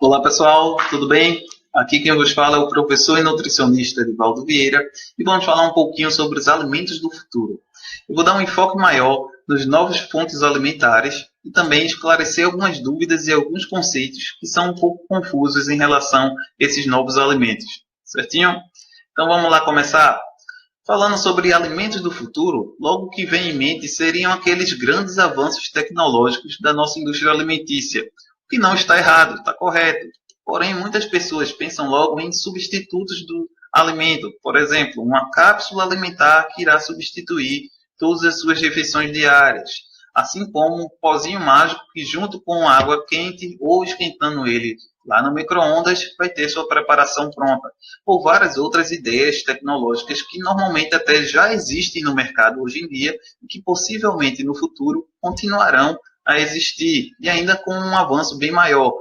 Olá pessoal, tudo bem? Aqui quem vos fala é o professor e nutricionista Edivaldo Vieira e vamos falar um pouquinho sobre os alimentos do futuro. Eu vou dar um enfoque maior nos novos fontes alimentares e também esclarecer algumas dúvidas e alguns conceitos que são um pouco confusos em relação a esses novos alimentos. Certinho? Então vamos lá começar? Falando sobre alimentos do futuro, logo que vem em mente seriam aqueles grandes avanços tecnológicos da nossa indústria alimentícia, o que não está errado, está correto. Porém, muitas pessoas pensam logo em substitutos do alimento, por exemplo, uma cápsula alimentar que irá substituir todas as suas refeições diárias, assim como um pozinho mágico que, junto com água quente ou esquentando ele lá no micro-ondas, vai ter sua preparação pronta, ou várias outras ideias tecnológicas que normalmente até já existem no mercado hoje em dia e que possivelmente no futuro continuarão a existir, e ainda com um avanço bem maior.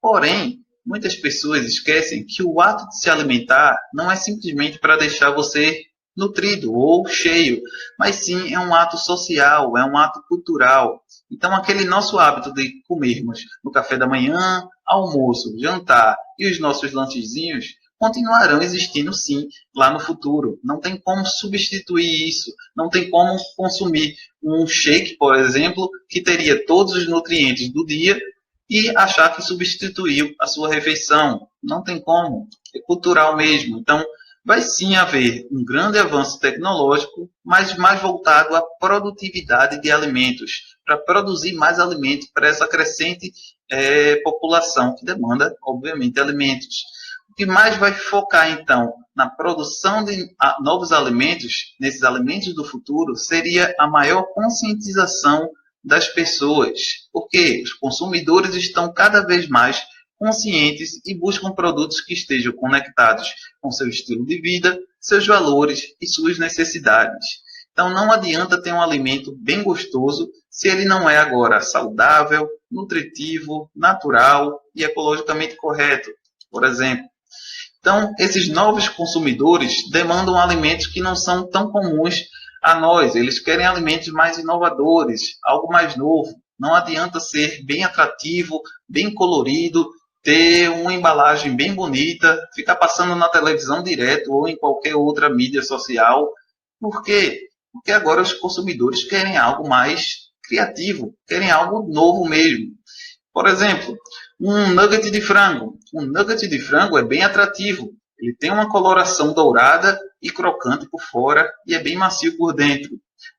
Porém, muitas pessoas esquecem que o ato de se alimentar não é simplesmente para deixar você nutrido ou cheio, mas sim é um ato social, é um ato cultural. Então, aquele nosso hábito de comermos no café da manhã, almoço, jantar e os nossos lanchezinhos continuarão existindo sim lá no futuro. Não tem como substituir isso. Não tem como consumir um shake, por exemplo, que teria todos os nutrientes do dia e achar que substituiu a sua refeição. Não tem como. É cultural mesmo. Então, vai sim haver um grande avanço tecnológico, mas mais voltado à produtividade de alimentos, para produzir mais alimentos para essa crescente população que demanda, obviamente, alimentos. O que mais vai focar, então, na produção de novos alimentos, nesses alimentos do futuro, seria a maior conscientização das pessoas, porque os consumidores estão cada vez mais conscientes e buscam produtos que estejam conectados com seu estilo de vida, seus valores e suas necessidades. Então não adianta ter um alimento bem gostoso se ele não é agora saudável, nutritivo, natural e ecologicamente correto, por exemplo. Então, esses novos consumidores demandam alimentos que não são tão comuns a nós. Eles querem alimentos mais inovadores, algo mais novo. Não adianta ser bem atrativo, bem colorido, ter uma embalagem bem bonita, ficar passando na televisão direto ou em qualquer outra mídia social. Por quê? Porque agora os consumidores querem algo mais criativo, querem algo novo mesmo. Por exemplo, um nugget de frango. Um nugget de frango é bem atrativo. Ele tem uma coloração dourada e crocante por fora e é bem macio por dentro.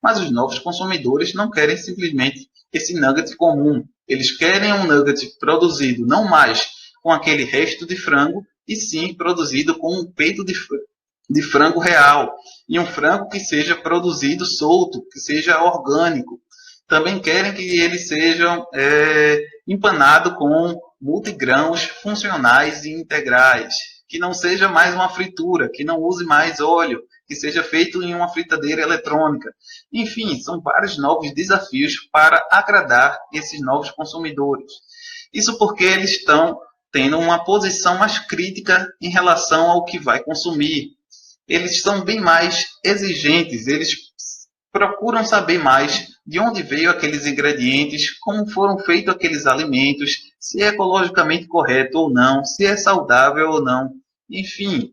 Mas os novos consumidores não querem simplesmente esse nugget comum. Eles querem um nugget produzido não mais com aquele resto de frango, e sim produzido com um peito de frango real. E um frango que seja produzido solto, que seja orgânico. Também querem que ele seja empanado com multigrãos funcionais e integrais, que não seja mais uma fritura, que não use mais óleo, que seja feito em uma fritadeira eletrônica. Enfim, são vários novos desafios para agradar esses novos consumidores. Isso porque eles estão tendo uma posição mais crítica em relação ao que vai consumir. Eles são bem mais exigentes, eles procuram saber mais de onde veio aqueles ingredientes, como foram feitos aqueles alimentos, se é ecologicamente correto ou não, se é saudável ou não. Enfim,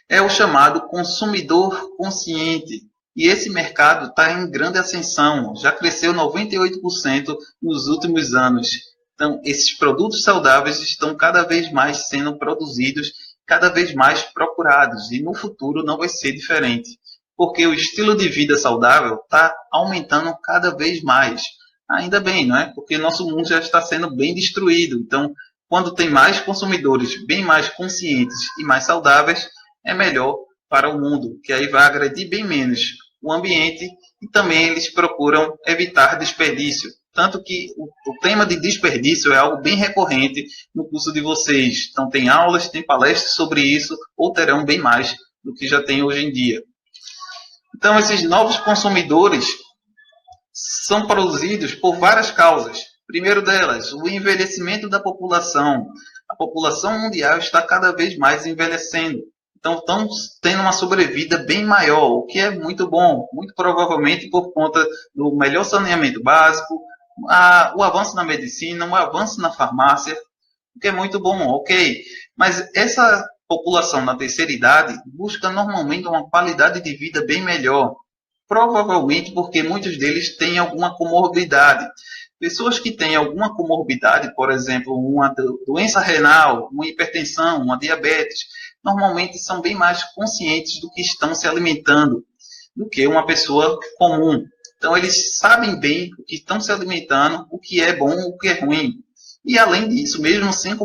é o chamado consumidor consciente. E esse mercado está em grande ascensão, já cresceu 98% nos últimos anos. Então, esses produtos saudáveis estão cada vez mais sendo produzidos, cada vez mais procurados, e no futuro não vai ser diferente, porque o estilo de vida saudável está aumentando cada vez mais. Ainda bem, não é? Porque nosso mundo já está sendo bem destruído. Então, quando tem mais consumidores bem mais conscientes e mais saudáveis, é melhor para o mundo, que aí vai agredir bem menos o ambiente, e também eles procuram evitar desperdício. Tanto que o tema de desperdício é algo bem recorrente no curso de vocês. Então, tem aulas, tem palestras sobre isso, ou terão bem mais do que já tem hoje em dia. Então, esses novos consumidores são produzidos por várias causas. Primeiro delas, o envelhecimento da população. A população mundial está cada vez mais envelhecendo. Então, estamos tendo uma sobrevida bem maior, o que é muito bom, muito provavelmente por conta do melhor saneamento básico, o avanço na medicina, o avanço na farmácia. o que é muito bom, ok. Mas essa população na terceira idade busca normalmente uma qualidade de vida bem melhor. Provavelmente porque muitos deles têm alguma comorbidade. Pessoas que têm alguma comorbidade, por exemplo, uma doença renal, uma hipertensão, uma diabetes, normalmente são bem mais conscientes do que estão se alimentando do que uma pessoa comum. Então, eles sabem bem o que estão se alimentando, o que é bom, o que é ruim. E, além disso, mesmo sem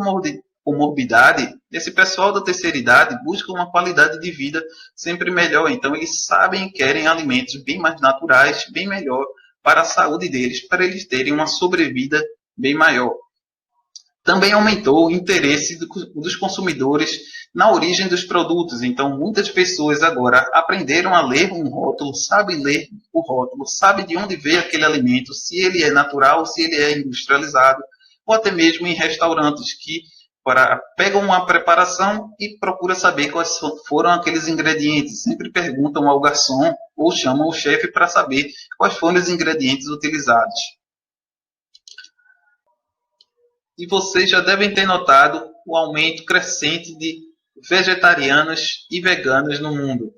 comorbidade, esse pessoal da terceira idade busca uma qualidade de vida sempre melhor. Então, eles sabem e querem alimentos bem mais naturais, bem melhor para a saúde deles, para eles terem uma sobrevida bem maior. Também aumentou o interesse dos consumidores na origem dos produtos. Então, muitas pessoas agora aprenderam a ler um rótulo, sabem ler o rótulo, sabem de onde veio aquele alimento, se ele é natural, se ele é industrializado, ou até mesmo em restaurantes que pegam uma preparação e procuram saber quais foram aqueles ingredientes. Sempre perguntam ao garçom ou chamam o chefe para saber quais foram os ingredientes utilizados. E vocês já devem ter notado o aumento crescente de vegetarianos e veganos no mundo,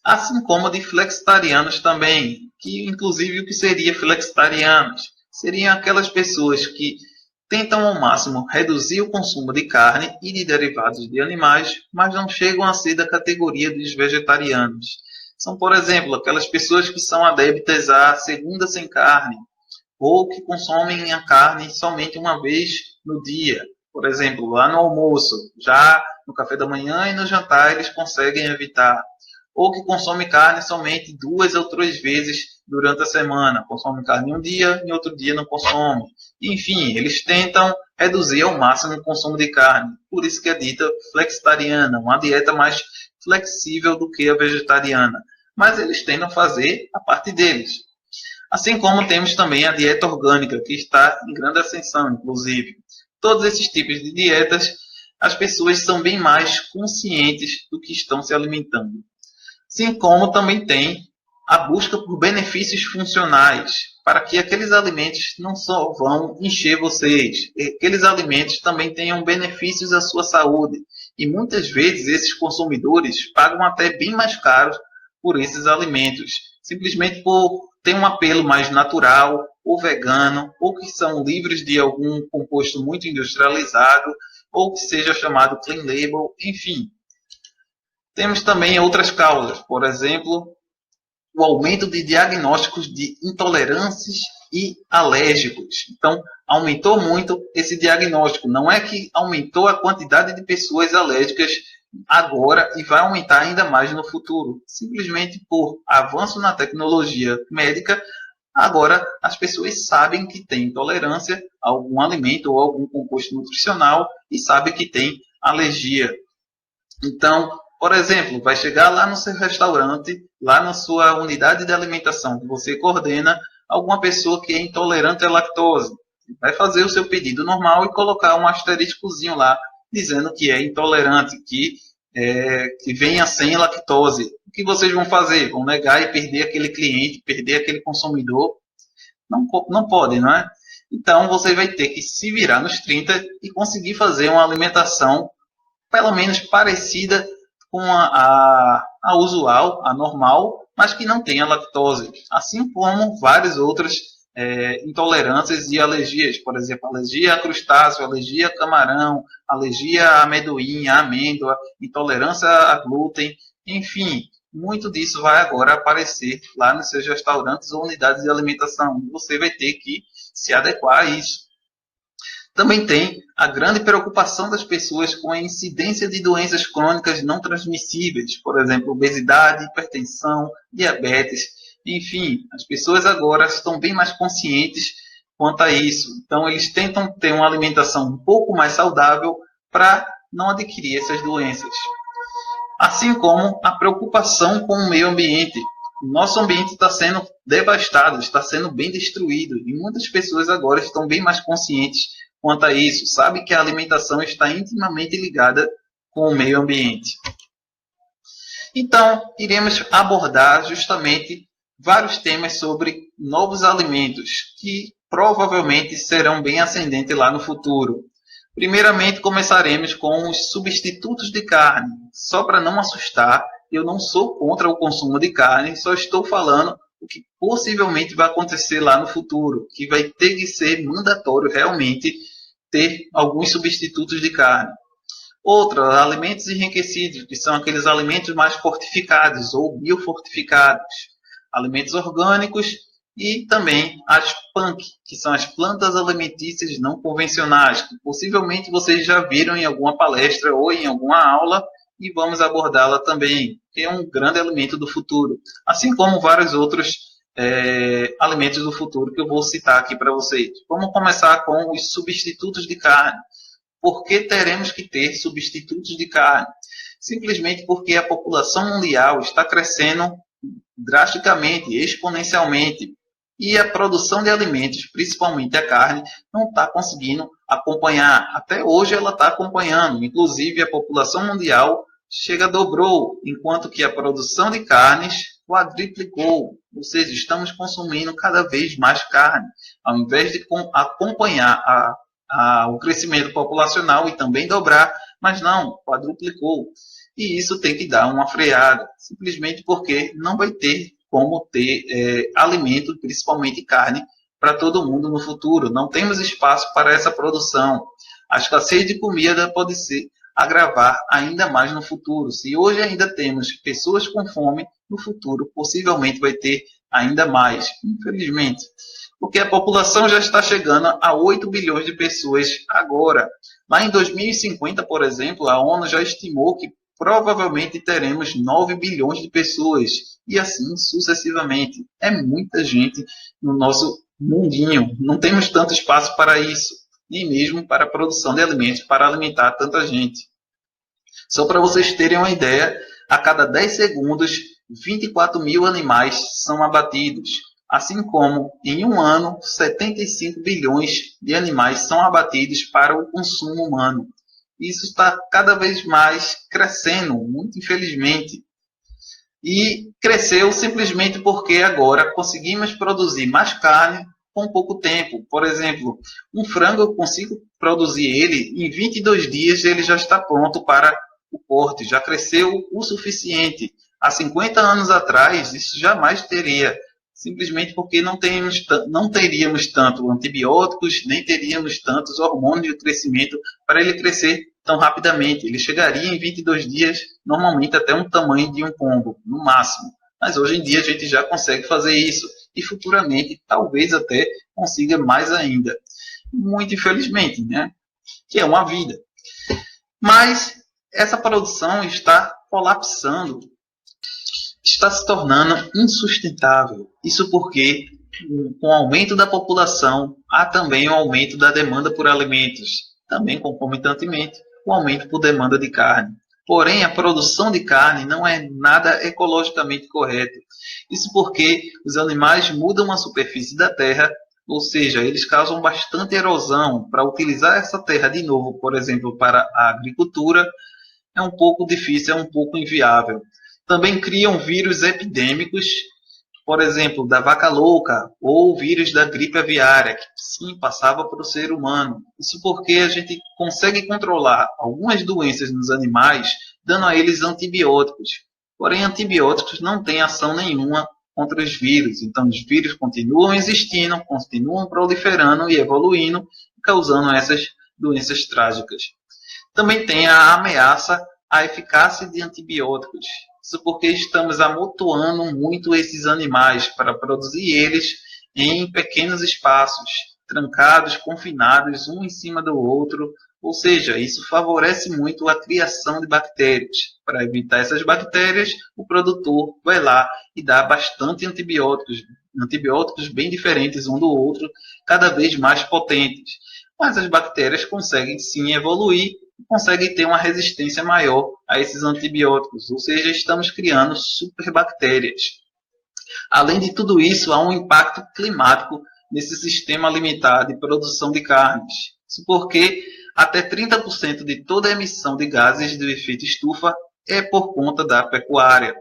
assim como de flexitarianos também, que inclusive o que seria flexitarianos? Seriam aquelas pessoas que tentam ao máximo reduzir o consumo de carne e de derivados de animais, mas não chegam a ser da categoria dos vegetarianos. São, por exemplo, aquelas pessoas que são adeptas à segunda sem carne, ou que consomem a carne somente uma vez no dia. Por exemplo, lá no almoço, já no café da manhã e no jantar eles conseguem evitar. Ou que consomem carne somente 2 ou 3 vezes durante a semana. Consomem carne um dia e outro dia não consomem. Enfim, eles tentam reduzir ao máximo o consumo de carne. Por isso que é dita flexitariana, uma dieta mais flexível do que a vegetariana. Mas eles tentam fazer a parte deles. Assim como temos também a dieta orgânica, que está em grande ascensão, inclusive. Todos esses tipos de dietas, as pessoas são bem mais conscientes do que estão se alimentando. Assim como também tem a busca por benefícios funcionais, para que aqueles alimentos não só vão encher vocês, aqueles alimentos também tenham benefícios à sua saúde. E muitas vezes esses consumidores pagam até bem mais caro por esses alimentos, simplesmente por ter um apelo mais natural, ou vegano, ou que são livres de algum composto muito industrializado, ou que seja chamado clean label, enfim. Temos também outras causas, por exemplo, o aumento de diagnósticos de intolerâncias e alérgicos. Então, aumentou muito esse diagnóstico. Não é que aumentou a quantidade de pessoas alérgicas agora e vai aumentar ainda mais no futuro. Simplesmente por avanço na tecnologia médica, agora as pessoas sabem que têm intolerância a algum alimento ou algum composto nutricional e sabem que tem alergia. Então, por exemplo, vai chegar lá no seu restaurante, lá na sua unidade de alimentação que você coordena, alguma pessoa que é intolerante à lactose. Vai fazer o seu pedido normal e colocar um asteriscozinho lá, dizendo que é intolerante, que venha sem lactose. O que vocês vão fazer? Vão negar e perder aquele cliente, perder aquele consumidor? Não pode, não é? Então, você vai ter que se virar nos 30 e conseguir fazer uma alimentação pelo menos parecida com a usual, a normal, mas que não tenha lactose. Assim como várias outras intolerâncias e alergias. Por exemplo, alergia a crustáceo, alergia a camarão, alergia a amendoim, a amêndoa, intolerância a glúten, enfim. Muito disso vai agora aparecer lá nos seus restaurantes ou unidades de alimentação. Você vai ter que se adequar a isso. Também tem a grande preocupação das pessoas com a incidência de doenças crônicas não transmissíveis, por exemplo, obesidade, hipertensão, diabetes, enfim, as pessoas agora estão bem mais conscientes quanto a isso. Então, eles tentam ter uma alimentação um pouco mais saudável para não adquirir essas doenças. Assim como a preocupação com o meio ambiente. O nosso ambiente está sendo devastado, está sendo bem destruído, e muitas pessoas agora estão bem mais conscientes quanto a isso, sabe que a alimentação está intimamente ligada com o meio ambiente. Então, iremos abordar justamente vários temas sobre novos alimentos que provavelmente serão bem ascendentes lá no futuro. Primeiramente, começaremos com os substitutos de carne. Só para não assustar, eu não sou contra o consumo de carne, só estou falando o que possivelmente vai acontecer lá no futuro, que vai ter que ser mandatório realmente ter alguns substitutos de carne. Outra, alimentos enriquecidos, que são aqueles alimentos mais fortificados ou biofortificados, alimentos orgânicos e também as PANC, que são as plantas alimentícias não convencionais, que possivelmente vocês já viram em alguma palestra ou em alguma aula e vamos abordá-la também, que é um grande alimento do futuro, assim como vários outros alimentos do futuro que eu vou citar aqui para vocês. Vamos começar com os substitutos de carne. Por que teremos que ter substitutos de carne? Simplesmente porque a população mundial está crescendo drasticamente, exponencialmente, e a produção de alimentos, principalmente a carne, não está conseguindo acompanhar. Até hoje ela está acompanhando, inclusive a população mundial dobrou, enquanto que a produção de carnes quadriplicou, ou seja, estamos consumindo cada vez mais carne, ao invés de acompanhar o crescimento populacional e também dobrar, mas não, quadruplicou. E isso tem que dar uma freada, simplesmente porque não vai ter como ter alimento, principalmente carne, para todo mundo no futuro. Não temos espaço para essa produção. A escassez de comida pode se agravar ainda mais no futuro. Se hoje ainda temos pessoas com fome, no futuro possivelmente vai ter ainda mais, infelizmente. Porque a população já está chegando a 8 bilhões de pessoas agora. Lá em 2050, por exemplo, a ONU já estimou que provavelmente teremos 9 bilhões de pessoas, e assim sucessivamente. É muita gente no nosso mundinho. Não temos tanto espaço para isso, nem mesmo para a produção de alimentos para alimentar tanta gente. Só para vocês terem uma ideia, a cada 10 segundos, 24 mil animais são abatidos. Assim como, em um ano, 75 bilhões de animais são abatidos para o consumo humano. Isso está cada vez mais crescendo, muito infelizmente. E cresceu simplesmente porque agora conseguimos produzir mais carne com pouco tempo. Por exemplo, um frango eu consigo produzir ele em 22 dias, ele já está pronto para o corte, já cresceu o suficiente. Há 50 anos atrás, isso jamais teria. Simplesmente porque não teríamos tanto antibióticos, nem teríamos tantos hormônios de crescimento para ele crescer tão rapidamente. Ele chegaria em 22 dias, normalmente até um tamanho de um pombo, no máximo. Mas hoje em dia a gente já consegue fazer isso. E futuramente, talvez até consiga mais ainda. Muito infelizmente, né? Que é uma vida. Mas essa produção está colapsando, está se tornando insustentável. Isso porque, com o aumento da população, há também o aumento da demanda por alimentos, também concomitantemente o aumento por demanda de carne. Porém, a produção de carne não é nada ecologicamente correto. Isso porque os animais mudam a superfície da terra, ou seja, eles causam bastante erosão. Para utilizar essa terra de novo, por exemplo, para a agricultura, é um pouco difícil, é um pouco inviável. Também criam vírus epidêmicos, por exemplo, da vaca louca ou o vírus da gripe aviária, que sim passava para o ser humano. Isso porque a gente consegue controlar algumas doenças nos animais dando a eles antibióticos. Porém, antibióticos não têm ação nenhuma contra os vírus. Então, os vírus continuam existindo, continuam proliferando e evoluindo, causando essas doenças trágicas. Também tem a ameaça à eficácia de antibióticos. Isso porque estamos amontoando muito esses animais para produzir eles em pequenos espaços, trancados, confinados, um em cima do outro. Ou seja, isso favorece muito a criação de bactérias. Para evitar essas bactérias, o produtor vai lá e dá bastante antibióticos, antibióticos bem diferentes um do outro, cada vez mais potentes. Mas as bactérias conseguem sim evoluir, conseguem ter uma resistência maior a esses antibióticos, ou seja, estamos criando superbactérias. Além de tudo isso, há um impacto climático nesse sistema alimentar de produção de carnes. Isso porque até 30% de toda a emissão de gases do efeito estufa é por conta da pecuária,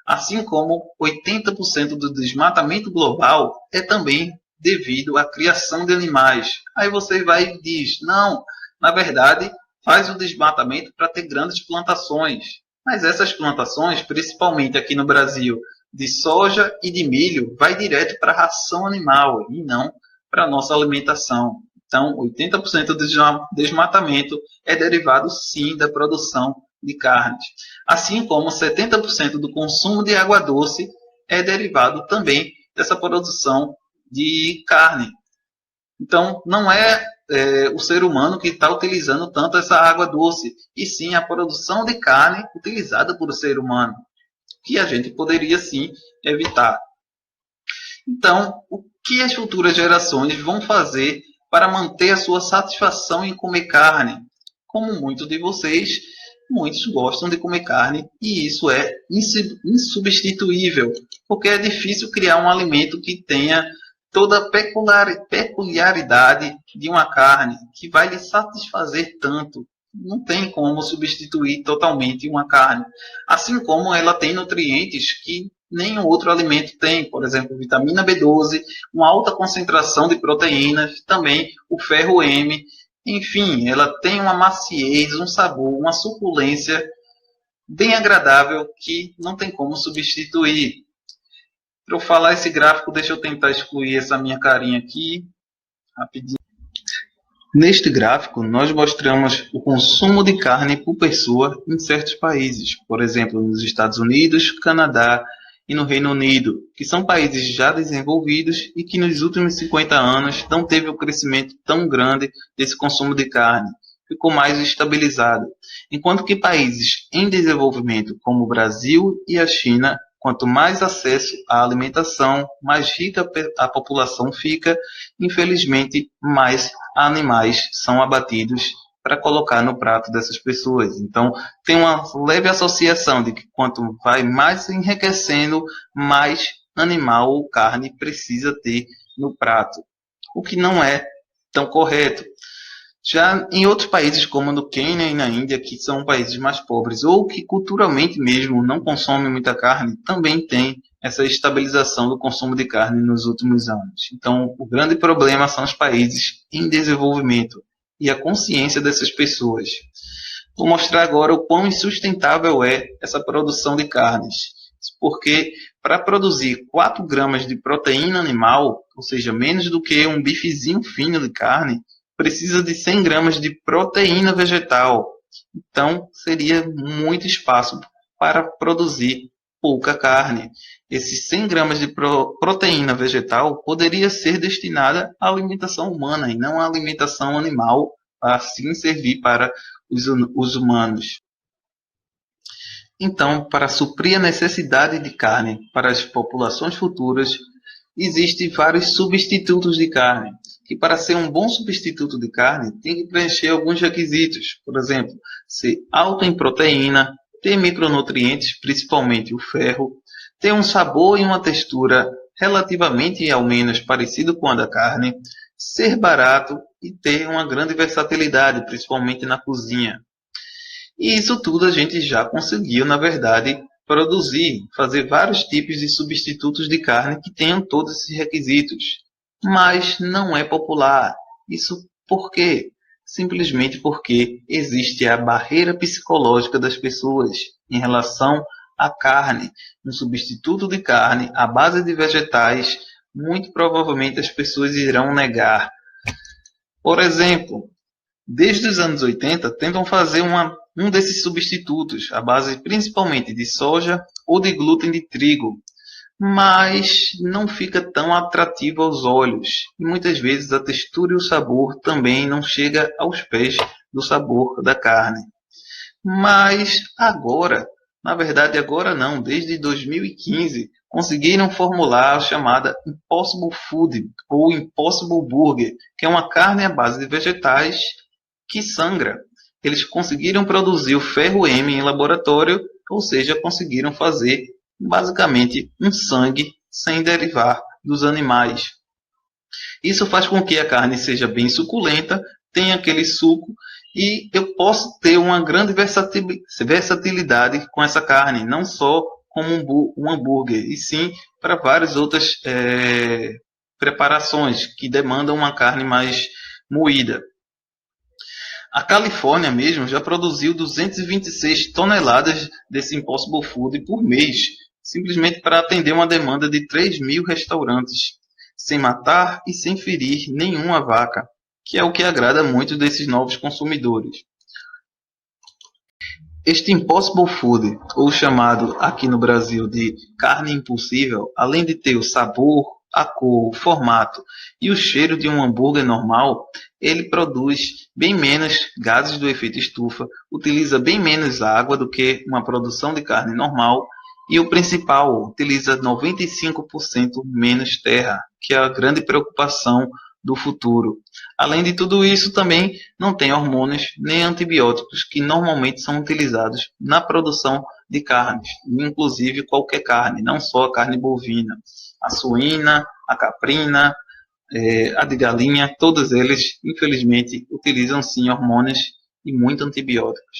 assim como 80% do desmatamento global é também devido à criação de animais. Aí você vai e diz, não, na verdade, faz o desmatamento para ter grandes plantações. Mas essas plantações, principalmente aqui no Brasil, de soja e de milho, vai direto para a ração animal e não para a nossa alimentação. Então, 80% do desmatamento é derivado, sim, da produção de carnes. Assim como 70% do consumo de água doce é derivado também dessa produção de carne. Então, não é, o ser humano que está utilizando tanto essa água doce, e sim a produção de carne utilizada por o ser humano, que a gente poderia sim evitar. Então, o que as futuras gerações vão fazer para manter a sua satisfação em comer carne? Como muitos de vocês, muitos gostam de comer carne e isso é insubstituível, porque é difícil criar um alimento que tenha toda a peculiaridade de uma carne, que vai lhe satisfazer tanto. Não tem como substituir totalmente uma carne. Assim como ela tem nutrientes que nenhum outro alimento tem, por exemplo, vitamina B12, uma alta concentração de proteínas, também o ferro M. Enfim, ela tem uma maciez, um sabor, uma suculência bem agradável que não tem como substituir. Para eu falar esse gráfico, deixa eu tentar excluir essa minha carinha aqui, rapidinho. Neste gráfico, nós mostramos o consumo de carne por pessoa em certos países, por exemplo, nos Estados Unidos, Canadá e no Reino Unido, que são países já desenvolvidos e que nos últimos 50 anos não teve um crescimento tão grande desse consumo de carne, ficou mais estabilizado. Enquanto que países em desenvolvimento, como o Brasil e a China, quanto mais acesso à alimentação, mais rica a população fica, infelizmente, mais animais são abatidos para colocar no prato dessas pessoas. Então, tem uma leve associação de que quanto vai mais enriquecendo, mais animal ou carne precisa ter no prato, o que não é tão correto. Já em outros países, como no Quênia e na Índia, que são países mais pobres ou que culturalmente mesmo não consomem muita carne, também tem essa estabilização do consumo de carne nos últimos anos. Então, o grande problema são os países em desenvolvimento e a consciência dessas pessoas. Vou mostrar agora o quão insustentável é essa produção de carnes, porque para produzir 4 gramas de proteína animal, ou seja, menos do que um bifezinho fino de carne, precisa de 100 gramas de proteína vegetal. Então, seria muito espaço para produzir pouca carne. Esses 100 gramas de proteína vegetal poderia ser destinada à alimentação humana e não à alimentação animal, assim servir para os humanos. Então, para suprir a necessidade de carne para as populações futuras, existem vários substitutos de carne, que para ser um bom substituto de carne tem que preencher alguns requisitos. Por exemplo, ser alto em proteína, ter micronutrientes, principalmente o ferro, ter um sabor e uma textura relativamente ao menos parecido com a da carne, ser barato e ter uma grande versatilidade, principalmente na cozinha. E isso tudo a gente já conseguiu, na verdade, produzir, fazer vários tipos de substitutos de carne que tenham todos esses requisitos. Mas não é popular. Isso por quê? Simplesmente porque existe a barreira psicológica das pessoas em relação à carne. Um substituto de carne à base de vegetais, muito provavelmente as pessoas irão negar. Por exemplo, desde os anos 80, tentam fazer um desses substitutos, à base principalmente de soja ou de glúten de trigo, mas não fica tão atrativo aos olhos. E muitas vezes a textura e o sabor também não chega aos pés do sabor da carne. Mas agora, na verdade agora não, desde 2015, conseguiram formular a chamada Impossible Food ou Impossible Burger, que é uma carne à base de vegetais que sangra. Eles conseguiram produzir o ferro M em laboratório, ou seja, conseguiram fazer basicamente um sangue sem derivar dos animais. Isso faz com que a carne seja bem suculenta, tenha aquele suco e eu posso ter uma grande versatilidade com essa carne, não só como um hambúrguer, e sim para várias outras preparações que demandam uma carne mais moída. A Califórnia mesmo já produziu 226 toneladas desse Impossible Food por mês, simplesmente para atender uma demanda de 3.000 restaurantes, sem matar e sem ferir nenhuma vaca, que é o que agrada muito desses novos consumidores. Este Impossible Food, ou chamado aqui no Brasil de carne impossível, além de ter o sabor, a cor, o formato e o cheiro de um hambúrguer normal, ele produz bem menos gases do efeito estufa, utiliza bem menos água do que uma produção de carne normal e o principal, utiliza 95% menos terra, que é a grande preocupação do futuro. Além de tudo isso, também não tem hormônios nem antibióticos que normalmente são utilizados na produção de carnes, inclusive qualquer carne, não só a carne bovina, a suína, a caprina, a de galinha, todos eles, infelizmente, utilizam sim hormônios e muito antibióticos.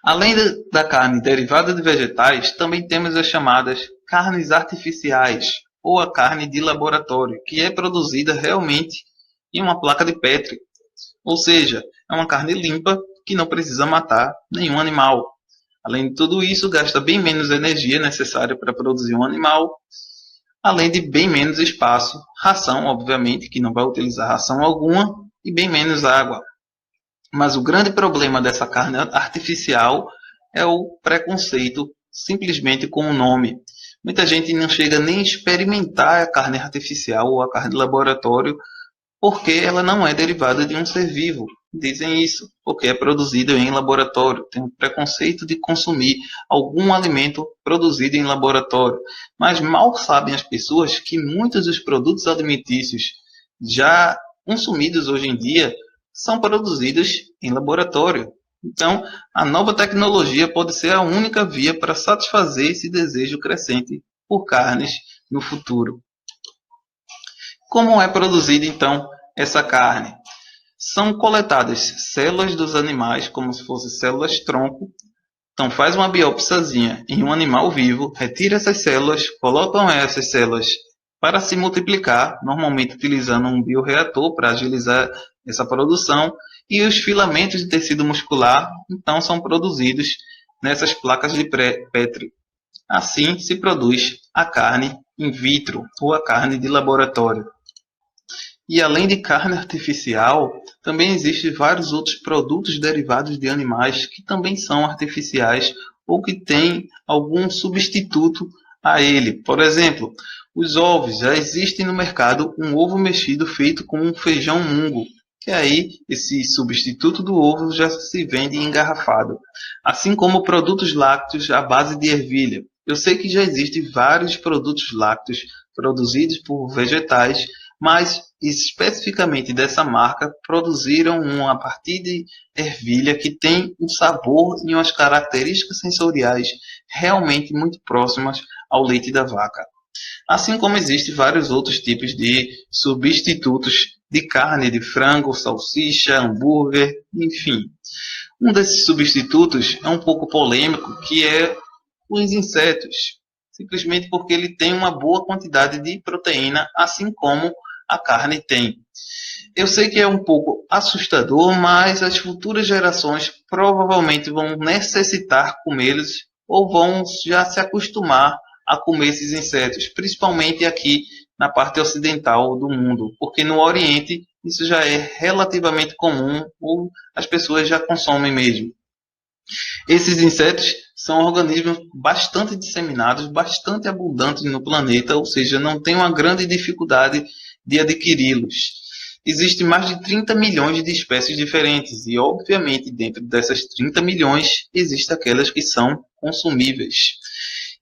Além da carne derivada de vegetais, também temos as chamadas carnes artificiais, ou a carne de laboratório, que é produzida realmente em uma placa de Petri. Ou seja, é uma carne limpa que não precisa matar nenhum animal. Além de tudo isso, gasta bem menos energia necessária para produzir um animal, além de bem menos espaço, ração, obviamente, que não vai utilizar ração alguma, e bem menos água. Mas o grande problema dessa carne artificial é o preconceito simplesmente com o nome. Muita gente não chega nem a experimentar a carne artificial ou a carne de laboratório porque ela não é derivada de um ser vivo. Dizem isso, porque é produzido em laboratório. Tem um preconceito de consumir algum alimento produzido em laboratório. Mas mal sabem as pessoas que muitos dos produtos alimentícios já consumidos hoje em dia são produzidos em laboratório. Então, a nova tecnologia pode ser a única via para satisfazer esse desejo crescente por carnes no futuro. Como é produzida então essa carne? São coletadas células dos animais, como se fossem células-tronco. Então faz uma biópsiazinha em um animal vivo, retira essas células, colocam essas células para se multiplicar, normalmente utilizando um bioreator para agilizar essa produção, e os filamentos de tecido muscular então são produzidos nessas placas de Petri. Assim se produz a carne in vitro ou a carne de laboratório. E além de carne artificial, também existem vários outros produtos derivados de animais que também são artificiais ou que têm algum substituto a ele. Por exemplo, os ovos. Já existe no mercado um ovo mexido feito com um feijão mungo, que aí esse substituto do ovo já se vende engarrafado. Assim como produtos lácteos à base de ervilha. Eu sei que já existem vários produtos lácteos produzidos por vegetais, mas especificamente dessa marca produziram um a partir de ervilha que tem um sabor e umas características sensoriais realmente muito próximas ao leite da vaca. Assim como existem vários outros tipos de substitutos de carne, de frango, salsicha, hambúrguer, enfim. Um desses substitutos é um pouco polêmico, que é os insetos, simplesmente porque ele tem uma boa quantidade de proteína, assim como a carne tem. Eu sei que é um pouco assustador, mas as futuras gerações provavelmente vão necessitar comê-los ou vão já se acostumar a comer esses insetos, principalmente aqui na parte ocidental do mundo, porque no Oriente isso já é relativamente comum ou as pessoas já consomem mesmo. Esses insetos são organismos bastante disseminados, bastante abundantes no planeta, ou seja, não tem uma grande dificuldade de adquiri-los. Existem mais de 30 milhões de espécies diferentes e, obviamente, dentro dessas 30 milhões, existem aquelas que são consumíveis.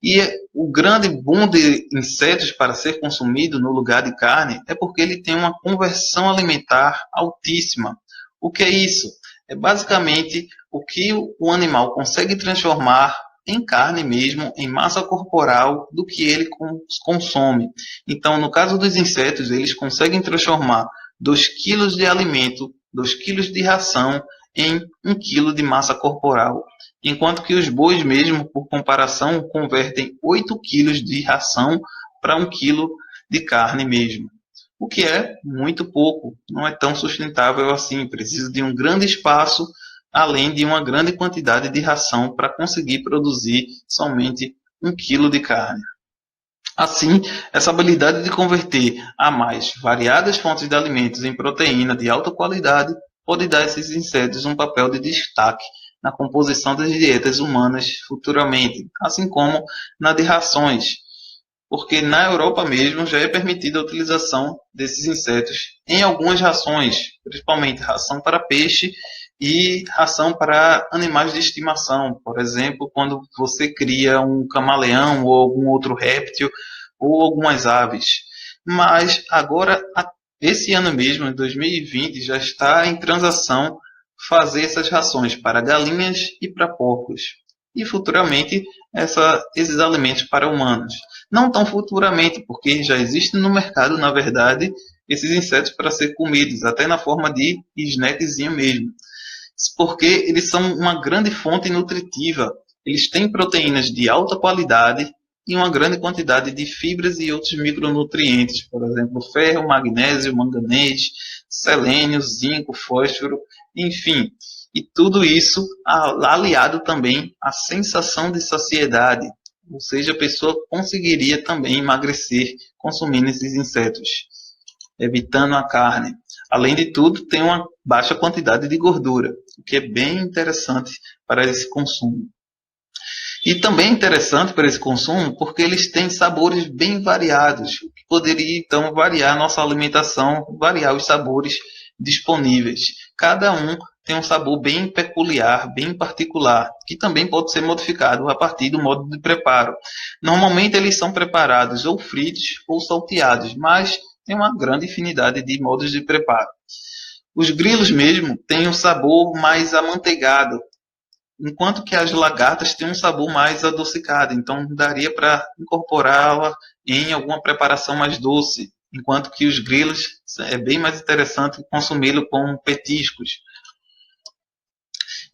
E o grande boom de insetos para ser consumido no lugar de carne é porque ele tem uma conversão alimentar altíssima. O que é isso? É basicamente o que o animal consegue transformar em carne mesmo, em massa corporal, do que ele consome. Então, no caso dos insetos, eles conseguem transformar 2 quilos de alimento, 2 quilos de ração, em 1 quilo de massa corporal. Enquanto que os bois mesmo, por comparação, convertem 8 quilos de ração para 1 quilo de carne mesmo. o que é muito pouco, não é tão sustentável assim, precisa de um grande espaço, além de uma grande quantidade de ração para conseguir produzir somente 1 quilo de carne. Assim, essa habilidade de converter a mais variadas fontes de alimentos em proteína de alta qualidade pode dar a esses insetos um papel de destaque na composição das dietas humanas futuramente, assim como na de rações, porque na Europa mesmo já é permitida a utilização desses insetos em algumas rações, principalmente ração para peixe e ração para animais de estimação. Por exemplo, quando você cria um camaleão ou algum outro réptil ou algumas aves. Mas agora, esse ano mesmo, em 2020, já está em transação fazer essas rações para galinhas e para porcos. E futuramente esses alimentos para humanos. Não tão futuramente, porque já existe no mercado, na verdade, esses insetos para ser comidos, até na forma de snackzinho mesmo. Porque eles são uma grande fonte nutritiva. Eles têm proteínas de alta qualidade e uma grande quantidade de fibras e outros micronutrientes, por exemplo, ferro, magnésio, manganês, selênio, zinco, fósforo, enfim. E tudo isso aliado também à sensação de saciedade, ou seja, a pessoa conseguiria também emagrecer consumindo esses insetos, evitando a carne. Além de tudo, tem uma baixa quantidade de gordura, o que é bem interessante para esse consumo. E também é interessante para esse consumo porque eles têm sabores bem variados, o que poderia então variar a nossa alimentação, variar os sabores disponíveis. Cada um tem um sabor bem peculiar, bem particular, que também pode ser modificado a partir do modo de preparo. Normalmente eles são preparados ou fritos ou salteados, mas tem uma grande infinidade de modos de preparo. Os grilos mesmo têm um sabor mais amanteigado, enquanto que as lagartas têm um sabor mais adocicado, então daria para incorporá-la em alguma preparação mais doce, enquanto que os grilos é bem mais interessante consumi-lo com petiscos.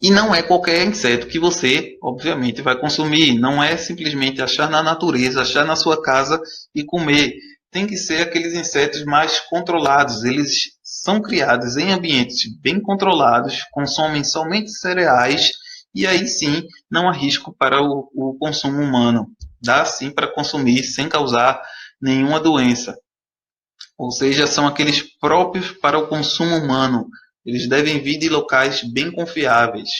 E não é qualquer inseto que você, obviamente, vai consumir. Não é simplesmente achar na natureza, achar na sua casa e comer. Tem que ser aqueles insetos mais controlados. Eles são criados em ambientes bem controlados, consomem somente cereais e aí sim não há risco para o consumo humano. Dá sim para consumir sem causar nenhuma doença. Ou seja, são aqueles próprios para o consumo humano. Eles devem vir de locais bem confiáveis.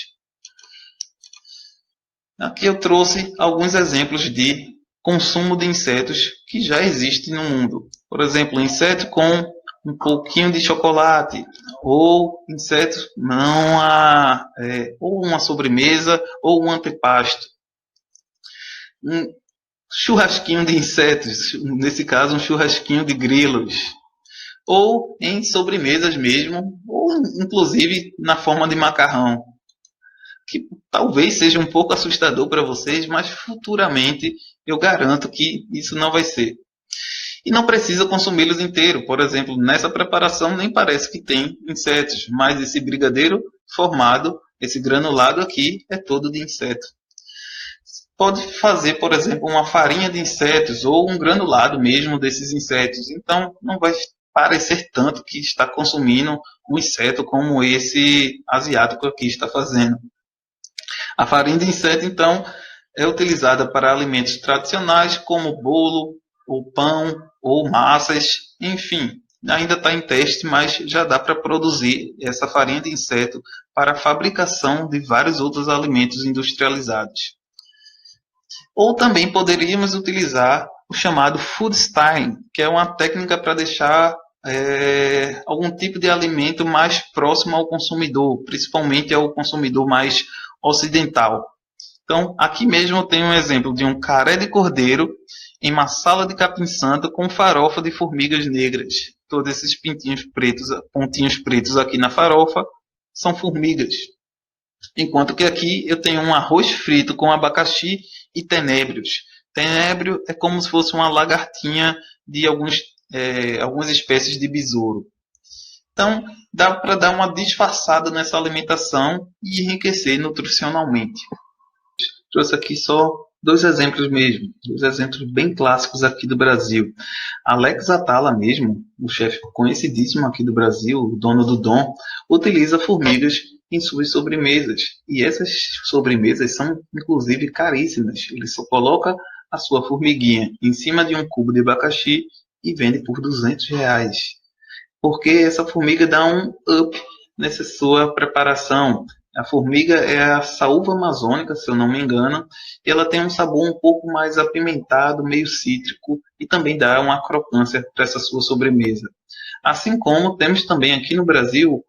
Aqui eu trouxe alguns exemplos de consumo de insetos que já existem no mundo. Por exemplo, inseto com um pouquinho de chocolate, ou insetos ou uma sobremesa, ou um antepasto. Um churrasquinho de insetos, nesse caso um churrasquinho de grilos. Ou em sobremesas mesmo, ou inclusive na forma de macarrão, que talvez seja um pouco assustador para vocês, mas futuramente eu garanto que isso não vai ser. E não precisa consumi-los inteiro. Por exemplo, nessa preparação nem parece que tem insetos, mas esse brigadeiro formado, esse granulado aqui, é todo de inseto. Pode fazer, por exemplo, uma farinha de insetos ou um granulado mesmo desses insetos. Então, não vai parecer tanto que está consumindo um inseto como esse asiático aqui está fazendo. A farinha de inseto, então, é utilizada para alimentos tradicionais como bolo, ou pão, ou massas, enfim. Ainda está em teste, mas já dá para produzir essa farinha de inseto para a fabricação de vários outros alimentos industrializados. Ou também poderíamos utilizar o chamado food styling, que é uma técnica para deixar algum tipo de alimento mais próximo ao consumidor, principalmente ao consumidor mais ocidental. Então, aqui mesmo eu tenho um exemplo de um caré de cordeiro em uma sala de capim santo com farofa de formigas negras. Todos esses pontinhos pretos aqui na farofa são formigas. Enquanto que aqui eu tenho um arroz frito com abacaxi e tenébrios. Tenébrio é como se fosse uma lagartinha de algumas espécies de besouro. Então, dá para dar uma disfarçada nessa alimentação e enriquecer nutricionalmente. Trouxe aqui só dois exemplos mesmo, dois exemplos bem clássicos aqui do Brasil. Alex Atala mesmo, o chefe conhecidíssimo aqui do Brasil, o dono do Dom, utiliza formigas em suas sobremesas. E essas sobremesas são, inclusive, caríssimas. Ele só coloca a sua formiguinha em cima de um cubo de abacaxi e vende por R$ 200. Porque essa formiga dá um up nessa sua preparação. A formiga é a saúva amazônica, se eu não me engano, e ela tem um sabor um pouco mais apimentado, meio cítrico, e também dá uma crocância para essa sua sobremesa. Assim como temos também aqui no Brasil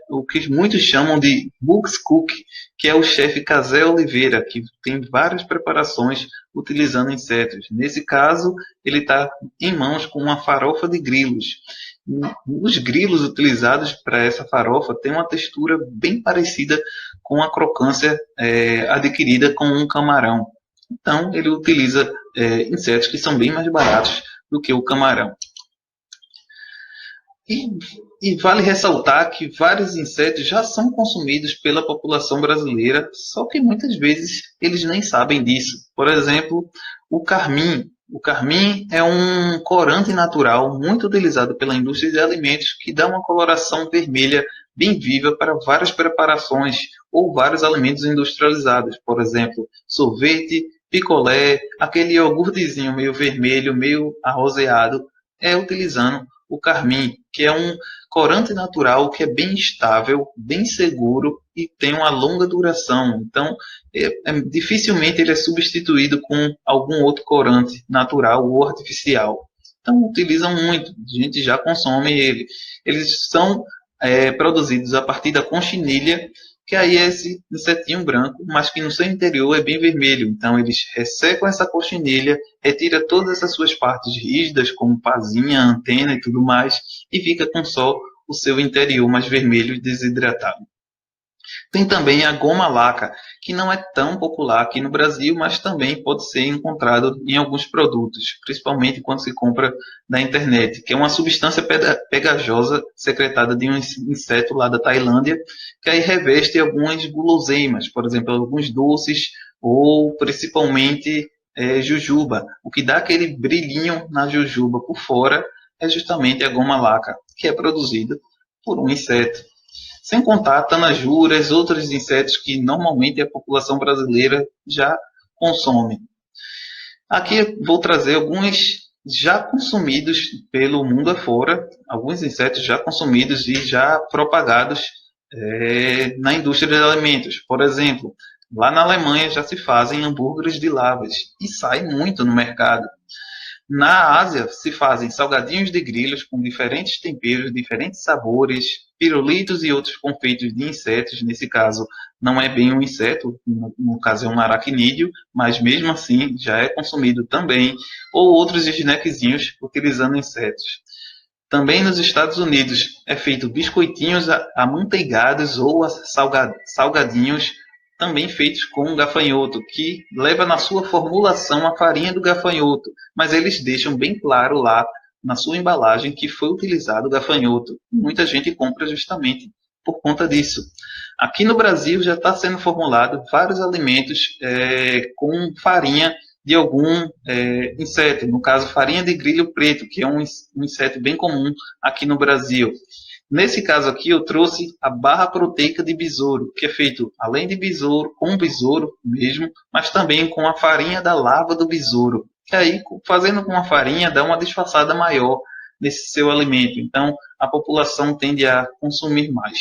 o que muitos chamam de Bugs Cook, que é o chefe Casé Oliveira, que tem várias preparações utilizando insetos. Nesse caso, ele está em mãos com uma farofa de grilos. Os grilos utilizados para essa farofa têm uma textura bem parecida com a crocância adquirida com um camarão. Então, ele utiliza insetos que são bem mais baratos do que o camarão. E vale ressaltar que vários insetos já são consumidos pela população brasileira, só que muitas vezes eles nem sabem disso. Por exemplo, o carmim. O carmim é um corante natural muito utilizado pela indústria de alimentos que dá uma coloração vermelha bem viva para várias preparações ou vários alimentos industrializados. Por exemplo, sorvete, picolé, aquele iogurtezinho meio vermelho, meio arrozeado, utilizando o carmim, que é um corante natural que é bem estável, bem seguro e tem uma longa duração. Então, dificilmente ele é substituído com algum outro corante natural ou artificial. Então, utilizam muito, a gente já consome ele. Eles são produzidos a partir da conchinilha, que aí é esse insetinho branco, mas que no seu interior é bem vermelho. Então, eles ressecam essa coxinilha, retira todas essas suas partes rígidas, como pazinha, antena e tudo mais, e fica com só o seu interior mais vermelho e desidratado. Tem também a goma laca, que não é tão popular aqui no Brasil, mas também pode ser encontrado em alguns produtos, principalmente quando se compra na internet, que é uma substância pegajosa secretada de um inseto lá da Tailândia, que aí reveste algumas guloseimas, por exemplo, alguns doces ou principalmente jujuba. O que dá aquele brilhinho na jujuba por fora é justamente a goma laca, que é produzida por um inseto. Sem contar tanajuras, outros insetos que normalmente a população brasileira já consome. Aqui vou trazer alguns já consumidos pelo mundo afora, alguns insetos já consumidos e já propagados na indústria de alimentos. Por exemplo, lá na Alemanha já se fazem hambúrgueres de larvas e sai muito no mercado. Na Ásia se fazem salgadinhos de grilos com diferentes temperos, diferentes sabores, pirulitos e outros confeitos de insetos. Nesse caso, não é bem um inseto, no caso é um aracnídeo, mas mesmo assim já é consumido também. Ou outros snackzinhos utilizando insetos. Também nos Estados Unidos é feito biscoitinhos amanteigados ou salgadinhos também feitos com gafanhoto, que leva na sua formulação a farinha do gafanhoto, mas eles deixam bem claro lá na sua embalagem que foi utilizado gafanhoto. Muita gente compra justamente por conta disso. Aqui no Brasil já está sendo formulado vários alimentos com farinha de algum inseto, no caso farinha de grilho preto, que é um inseto bem comum aqui no Brasil. Nesse caso aqui eu trouxe a barra proteica de besouro, que é feito além de besouro, com besouro mesmo, mas também com a farinha da larva do besouro. Que aí, fazendo com a farinha, dá uma disfarçada maior nesse seu alimento. Então, a população tende a consumir mais.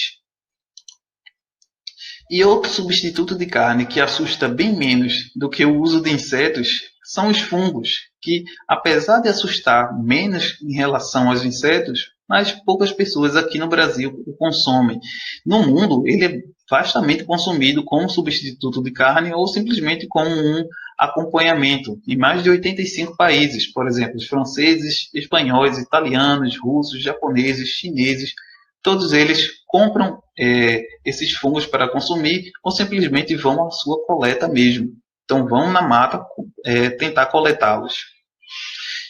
E outro substituto de carne que assusta bem menos do que o uso de insetos são os fungos, que apesar de assustar menos em relação aos insetos, mas poucas pessoas aqui no Brasil o consomem. No mundo, ele é vastamente consumido como substituto de carne ou simplesmente como um acompanhamento em mais de 85 países, por exemplo, os franceses, espanhóis, italianos, russos, japoneses, chineses, todos eles compram esses fungos para consumir ou simplesmente vão à sua coleta mesmo. Então vão na mata tentar coletá-los.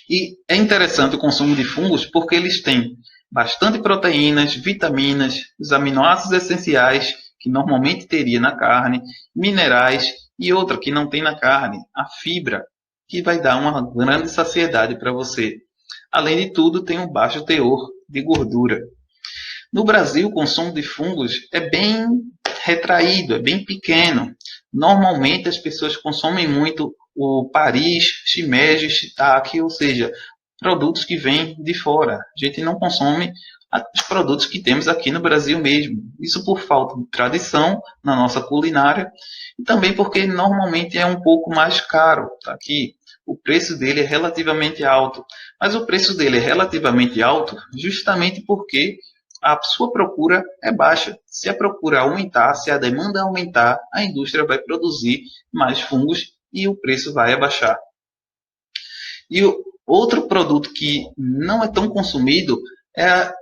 E é interessante o consumo de fungos porque eles têm bastante proteínas, vitaminas, os aminoácidos essenciais que normalmente teria na carne, minerais E outra que não tem na carne, a fibra, que vai dar uma grande saciedade para você. Além de tudo, tem um baixo teor de gordura. No Brasil, o consumo de fungos é bem retraído, é bem pequeno. Normalmente as pessoas consomem muito o Paris, shimeji, shiitake, ou seja, produtos que vêm de fora. A gente não consome os produtos que temos aqui no Brasil mesmo. Isso por falta de tradição na nossa culinária e também porque normalmente é um pouco mais caro. Tá? Aqui o preço dele é relativamente alto, mas o preço dele é relativamente alto justamente porque a sua procura é baixa. Se a procura aumentar, se a demanda aumentar, a indústria vai produzir mais fungos e o preço vai abaixar. E o outro produto que não é tão consumido,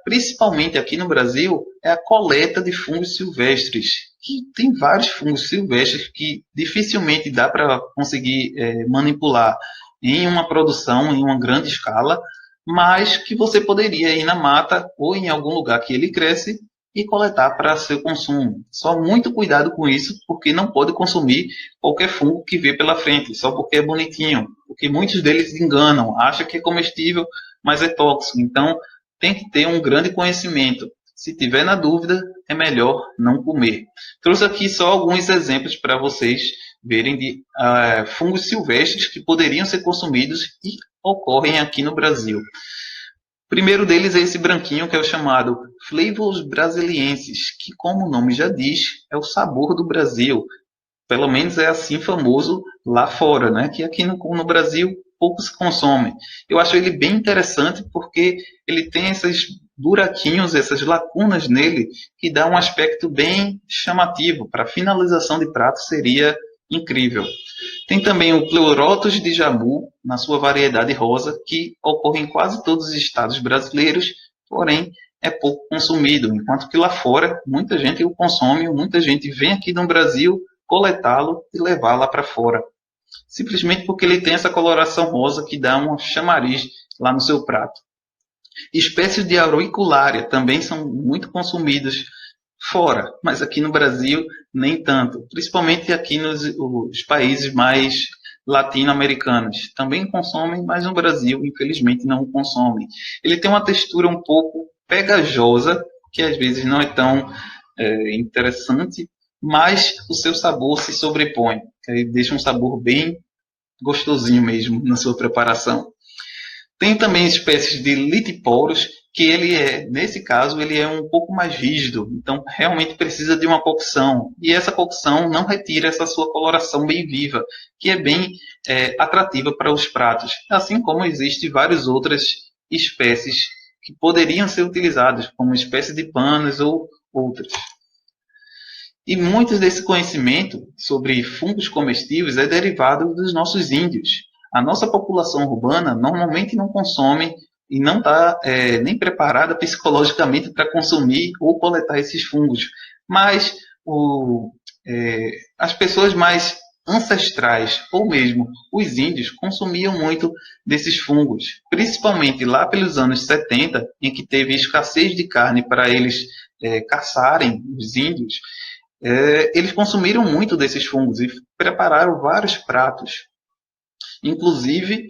principalmente aqui no Brasil, é a coleta de fungos silvestres. Que tem vários fungos silvestres que dificilmente dá para conseguir manipular em uma produção, em uma grande escala, mas que você poderia ir na mata ou em algum lugar que ele cresce e coletar para seu consumo. Só muito cuidado com isso, porque não pode consumir qualquer fungo que vê pela frente, só porque é bonitinho. Porque muitos deles enganam, acham que é comestível, mas é tóxico. Então, tem que ter um grande conhecimento. Se tiver na dúvida, é melhor não comer. Trouxe aqui só alguns exemplos para vocês verem de fungos silvestres que poderiam ser consumidos e ocorrem aqui no Brasil. O primeiro deles é esse branquinho que é o chamado Flavos brasiliensis, que como o nome já diz, é o sabor do Brasil. Pelo menos é assim famoso lá fora, né? Que aqui no Brasil pouco se consome. Eu acho ele bem interessante porque ele tem esses buraquinhos, essas lacunas nele, que dá um aspecto bem chamativo. Para finalização de prato seria incrível. Tem também o Pleurotus de Jamu, na sua variedade rosa, que ocorre em quase todos os estados brasileiros, porém é pouco consumido, enquanto que lá fora muita gente o consome, muita gente vem aqui no Brasil coletá-lo e levá-lo lá para fora. Simplesmente porque ele tem essa coloração rosa que dá um chamariz lá no seu prato. Espécies de auricularia também são muito consumidas fora, mas aqui no Brasil nem tanto, principalmente aqui nos países mais latino-americanos. Também consomem, mas no Brasil, infelizmente, não consomem. Ele tem uma textura um pouco pegajosa, que às vezes não é tão interessante, mas o seu sabor se sobrepõe. Ele deixa um sabor bem gostosinho mesmo na sua preparação. Tem também espécies de litiporos, que nesse caso, ele é um pouco mais rígido, então realmente precisa de uma cocção. E essa cocção não retira essa sua coloração bem viva, que é bem atrativa para os pratos. Assim como existem várias outras espécies que poderiam ser utilizadas, como espécie de panos ou outras. E muito desse conhecimento sobre fungos comestíveis é derivado dos nossos índios. A nossa população urbana normalmente não consome e não está nem preparada psicologicamente para consumir ou coletar esses fungos. Mas as pessoas mais ancestrais, ou mesmo os índios, consumiam muito desses fungos. Principalmente lá pelos anos 70, em que teve escassez de carne para eles caçarem os índios, eles consumiram muito desses fungos e prepararam vários pratos. Inclusive,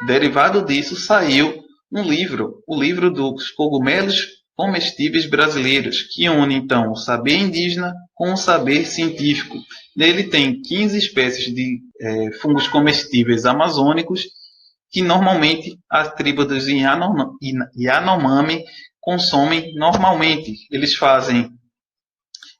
derivado disso, saiu um livro, o livro dos cogumelos comestíveis brasileiros, que une então o saber indígena com o saber científico. Nele tem 15 espécies de fungos comestíveis amazônicos que normalmente a tribo dos Yanomami consomem normalmente. Eles fazem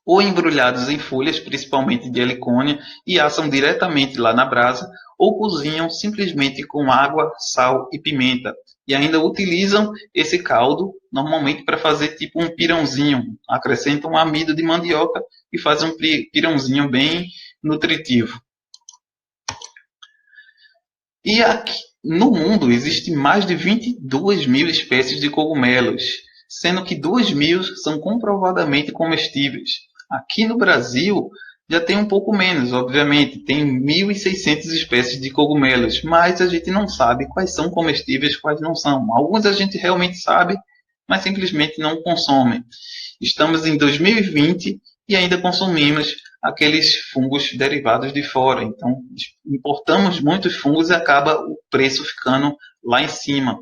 ou embrulhados em folhas, principalmente de helicônia, e assam diretamente lá na brasa, ou cozinham simplesmente com água, sal e pimenta. E ainda utilizam esse caldo, normalmente para fazer tipo um pirãozinho. Acrescentam um amido de mandioca e fazem um pirãozinho bem nutritivo. E aqui no mundo existem mais de 22 mil espécies de cogumelos, sendo que 2.000 são comprovadamente comestíveis. Aqui no Brasil já tem um pouco menos, obviamente, tem 1.600 espécies de cogumelos, mas a gente não sabe quais são comestíveis, quais não são. Alguns a gente realmente sabe, mas simplesmente não consomem. Estamos em 2020 e ainda consumimos aqueles fungos derivados de fora. Então, importamos muitos fungos e acaba o preço ficando lá em cima.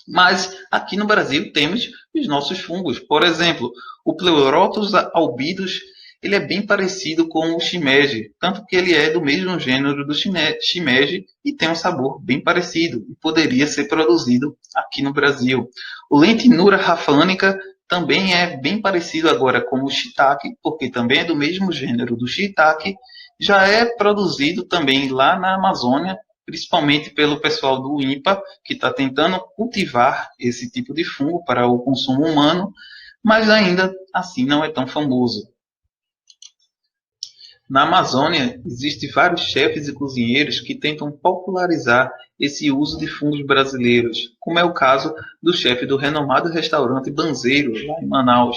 Mas aqui no Brasil temos os nossos fungos. Por exemplo, o Pleurotus albidus, ele é bem parecido com o shimeji, tanto que ele é do mesmo gênero do shimeji e tem um sabor bem parecido e poderia ser produzido aqui no Brasil. O Lentinura rafânica também é bem parecido agora com o shiitake, porque também é do mesmo gênero do shiitake, já é produzido também lá na Amazônia, principalmente pelo pessoal do INPA, que está tentando cultivar esse tipo de fungo para o consumo humano, mas ainda assim não é tão famoso. Na Amazônia, existem vários chefes e cozinheiros que tentam popularizar esse uso de fungos brasileiros, como é o caso do chefe do renomado restaurante Banzeiro, lá em Manaus,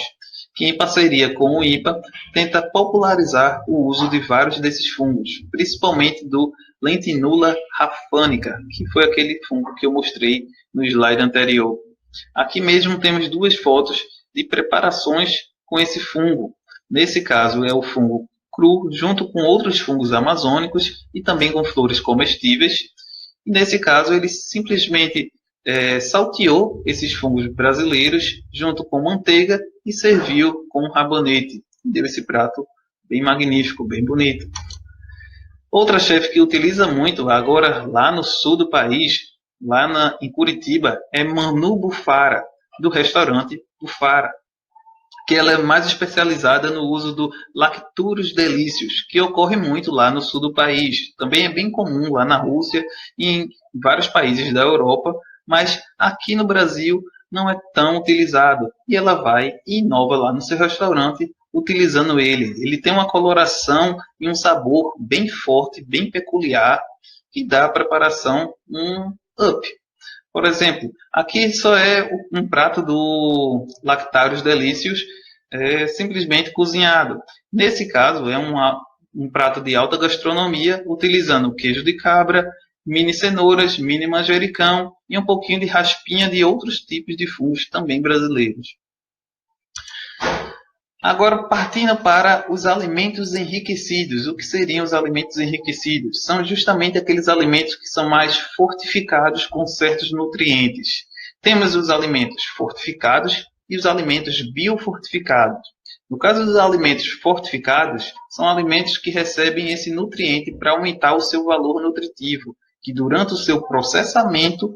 que em parceria com o IPA tenta popularizar o uso de vários desses fungos, principalmente do Lentinula rafânica, que foi aquele fungo que eu mostrei no slide anterior. Aqui mesmo temos duas fotos de preparações com esse fungo. Nesse caso é o fungo cru, junto com outros fungos amazônicos e também com flores comestíveis. E nesse caso ele simplesmente salteou esses fungos brasileiros junto com manteiga e serviu com rabanete. Deu esse prato bem magnífico, bem bonito. Outra chefe que utiliza muito agora lá no sul do país, em Curitiba, é Manu Bufara, do restaurante Bufara, que ela é mais especializada no uso do Lacturus delicius, que ocorre muito lá no sul do país. Também é bem comum lá na Rússia e em vários países da Europa, mas aqui no Brasil não é tão utilizado. E ela vai e inova lá no seu restaurante utilizando ele. Ele tem uma coloração e um sabor bem forte, bem peculiar, que dá à preparação um up. Por exemplo, aqui só é um prato do Lactarius Delicious simplesmente cozinhado. Nesse caso, é um prato de alta gastronomia, utilizando queijo de cabra, mini cenouras, mini manjericão e um pouquinho de raspinha de outros tipos de fungos também brasileiros. Agora, partindo para os alimentos enriquecidos. O que seriam os alimentos enriquecidos? São justamente aqueles alimentos que são mais fortificados com certos nutrientes. Temos os alimentos fortificados e os alimentos biofortificados. No caso dos alimentos fortificados, são alimentos que recebem esse nutriente para aumentar o seu valor nutritivo, que durante o seu processamento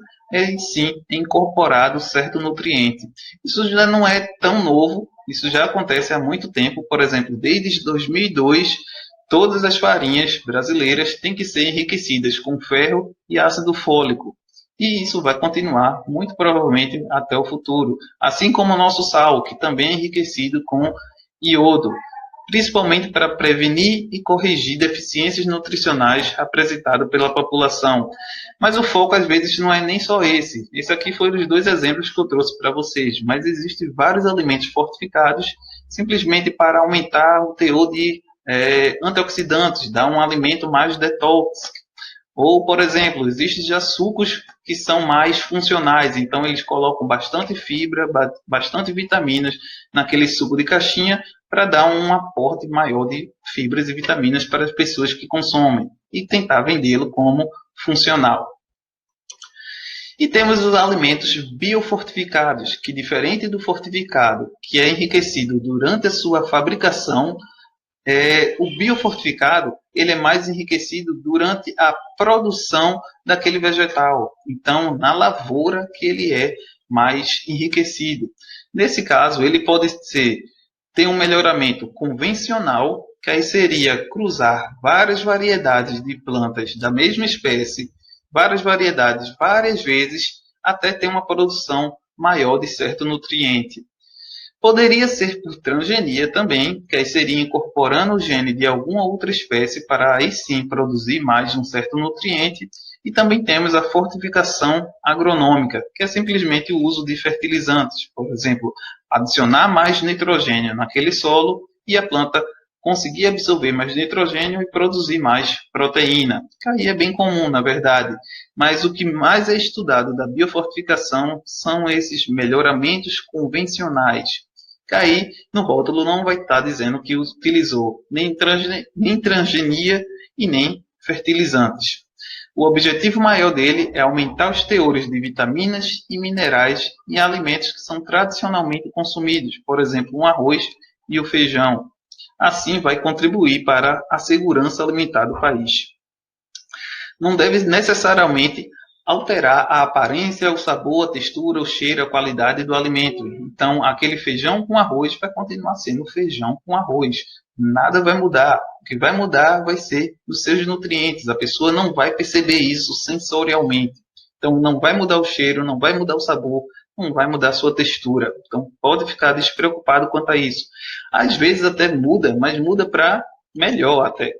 sim é incorporado certo nutriente. Isso já não é tão novo, isso já acontece há muito tempo. Por exemplo, desde 2002, todas as farinhas brasileiras têm que ser enriquecidas com ferro e ácido fólico. E isso vai continuar, muito provavelmente, até o futuro. Assim como o nosso sal, que também é enriquecido com iodo, principalmente para prevenir e corrigir deficiências nutricionais apresentadas pela população. Mas o foco, às vezes, não é nem só esse. Esse aqui foi os dois exemplos que eu trouxe para vocês. Mas existem vários alimentos fortificados simplesmente para aumentar o teor de antioxidantes, dar um alimento mais detox. Ou, por exemplo, existem já sucos que são mais funcionais, então eles colocam bastante fibra, bastante vitaminas naquele suco de caixinha para dar um aporte maior de fibras e vitaminas para as pessoas que consomem e tentar vendê-lo como funcional. E temos os alimentos biofortificados, que diferente do fortificado, que é enriquecido durante a sua fabricação, o biofortificado ele é mais enriquecido durante a produção daquele vegetal. Então, na lavoura que ele é mais enriquecido. Nesse caso, ele pode ter um melhoramento convencional, que aí seria cruzar várias variedades de plantas da mesma espécie, várias variedades, várias vezes, até ter uma produção maior de certo nutriente. Poderia ser por transgenia também, que aí seria incorporando o gene de alguma outra espécie para aí sim produzir mais de um certo nutriente. E também temos a fortificação agronômica, que é simplesmente o uso de fertilizantes. Por exemplo, adicionar mais nitrogênio naquele solo e a planta conseguir absorver mais nitrogênio e produzir mais proteína. Que aí é bem comum, na verdade. Mas o que mais é estudado da biofortificação são esses melhoramentos convencionais. Que aí no rótulo não vai estar dizendo que utilizou nem transgenia e nem fertilizantes. O objetivo maior dele é aumentar os teores de vitaminas e minerais em alimentos que são tradicionalmente consumidos, por exemplo, o arroz e o feijão. Assim, vai contribuir para a segurança alimentar do país. Não deve necessariamente alterar a aparência, o sabor, a textura, o cheiro, a qualidade do alimento. Então, aquele feijão com arroz vai continuar sendo feijão com arroz. Nada vai mudar. O que vai mudar vai ser os seus nutrientes. A pessoa não vai perceber isso sensorialmente. Então, não vai mudar o cheiro, não vai mudar o sabor, não vai mudar a sua textura. Então, pode ficar despreocupado quanto a isso. Às vezes até muda, mas muda para melhor até.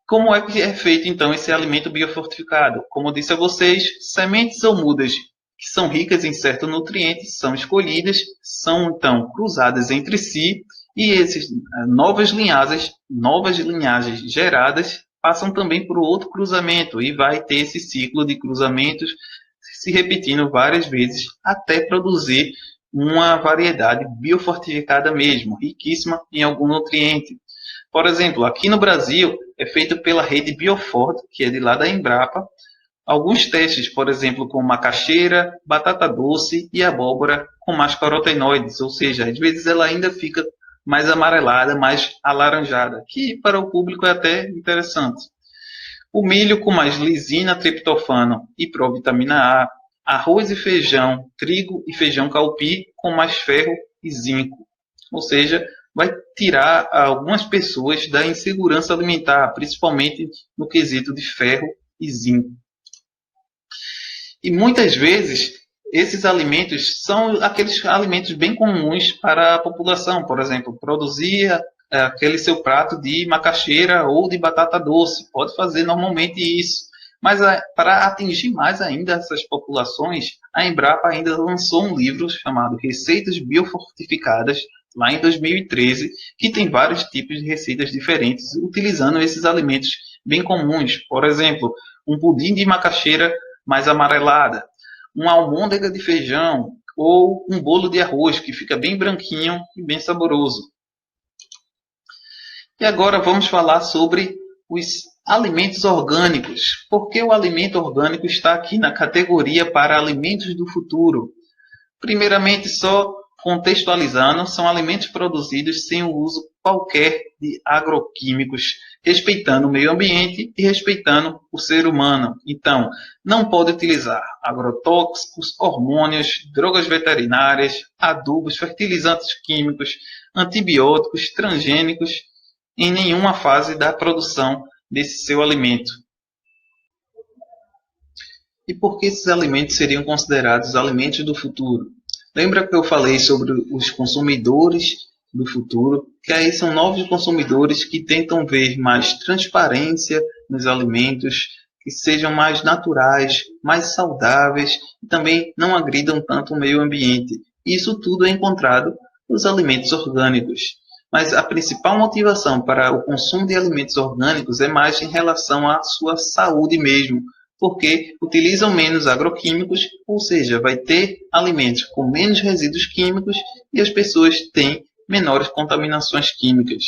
Como é que é feito então esse alimento biofortificado? Como eu disse a vocês, sementes ou mudas que são ricas em certos nutrientes são escolhidas, são então cruzadas entre si e esses novas linhagens geradas passam também por outro cruzamento e vai ter esse ciclo de cruzamentos se repetindo várias vezes até produzir uma variedade biofortificada mesmo, riquíssima em algum nutriente. Por exemplo, aqui no Brasil é feito pela rede Bioford, que é de lá da Embrapa, alguns testes, por exemplo, com macaxeira, batata doce e abóbora com mais carotenoides, ou seja, às vezes ela ainda fica mais amarelada, mais alaranjada, que para o público é até interessante. O milho com mais lisina, triptofano e provitamina A, arroz e feijão, trigo e feijão calpi com mais ferro e zinco, ou seja, vai tirar algumas pessoas da insegurança alimentar, principalmente no quesito de ferro e zinco. E muitas vezes esses alimentos são aqueles alimentos bem comuns para a população, por exemplo, produzir aquele seu prato de macaxeira ou de batata doce, pode fazer normalmente isso. Mas para atingir mais ainda essas populações, a Embrapa ainda lançou um livro chamado Receitas Biofortificadas, lá em 2013, que tem vários tipos de receitas diferentes, utilizando esses alimentos bem comuns. Por exemplo, um pudim de macaxeira mais amarelada, uma almôndega de feijão ou um bolo de arroz, que fica bem branquinho e bem saboroso. E agora vamos falar sobre os alimentos orgânicos. Por que o alimento orgânico está aqui na categoria para alimentos do futuro? Primeiramente, só contextualizando, são alimentos produzidos sem o uso qualquer de agroquímicos, respeitando o meio ambiente e respeitando o ser humano. Então, não pode utilizar agrotóxicos, hormônios, drogas veterinárias, adubos, fertilizantes químicos, antibióticos, transgênicos em nenhuma fase da produção desse seu alimento. E por que esses alimentos seriam considerados alimentos do futuro? Lembra que eu falei sobre os consumidores do futuro? Que aí são novos consumidores que tentam ver mais transparência nos alimentos, que sejam mais naturais, mais saudáveis e também não agridam tanto o meio ambiente. Isso tudo é encontrado nos alimentos orgânicos. Mas a principal motivação para o consumo de alimentos orgânicos é mais em relação à sua saúde mesmo, porque utilizam menos agroquímicos, ou seja, vai ter alimentos com menos resíduos químicos e as pessoas têm menores contaminações químicas.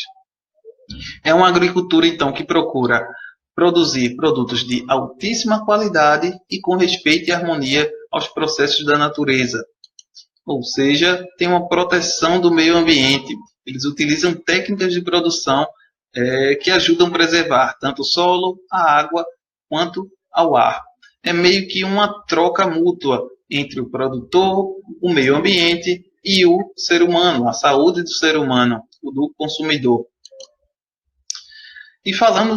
É uma agricultura, então, que procura produzir produtos de altíssima qualidade e com respeito e harmonia aos processos da natureza. Ou seja, tem uma proteção do meio ambiente. Eles utilizam técnicas de produção que ajudam a preservar tanto o solo, a água, quanto ao ar. É meio que uma troca mútua entre o produtor, o meio ambiente e o ser humano, a saúde do ser humano, do consumidor. E falando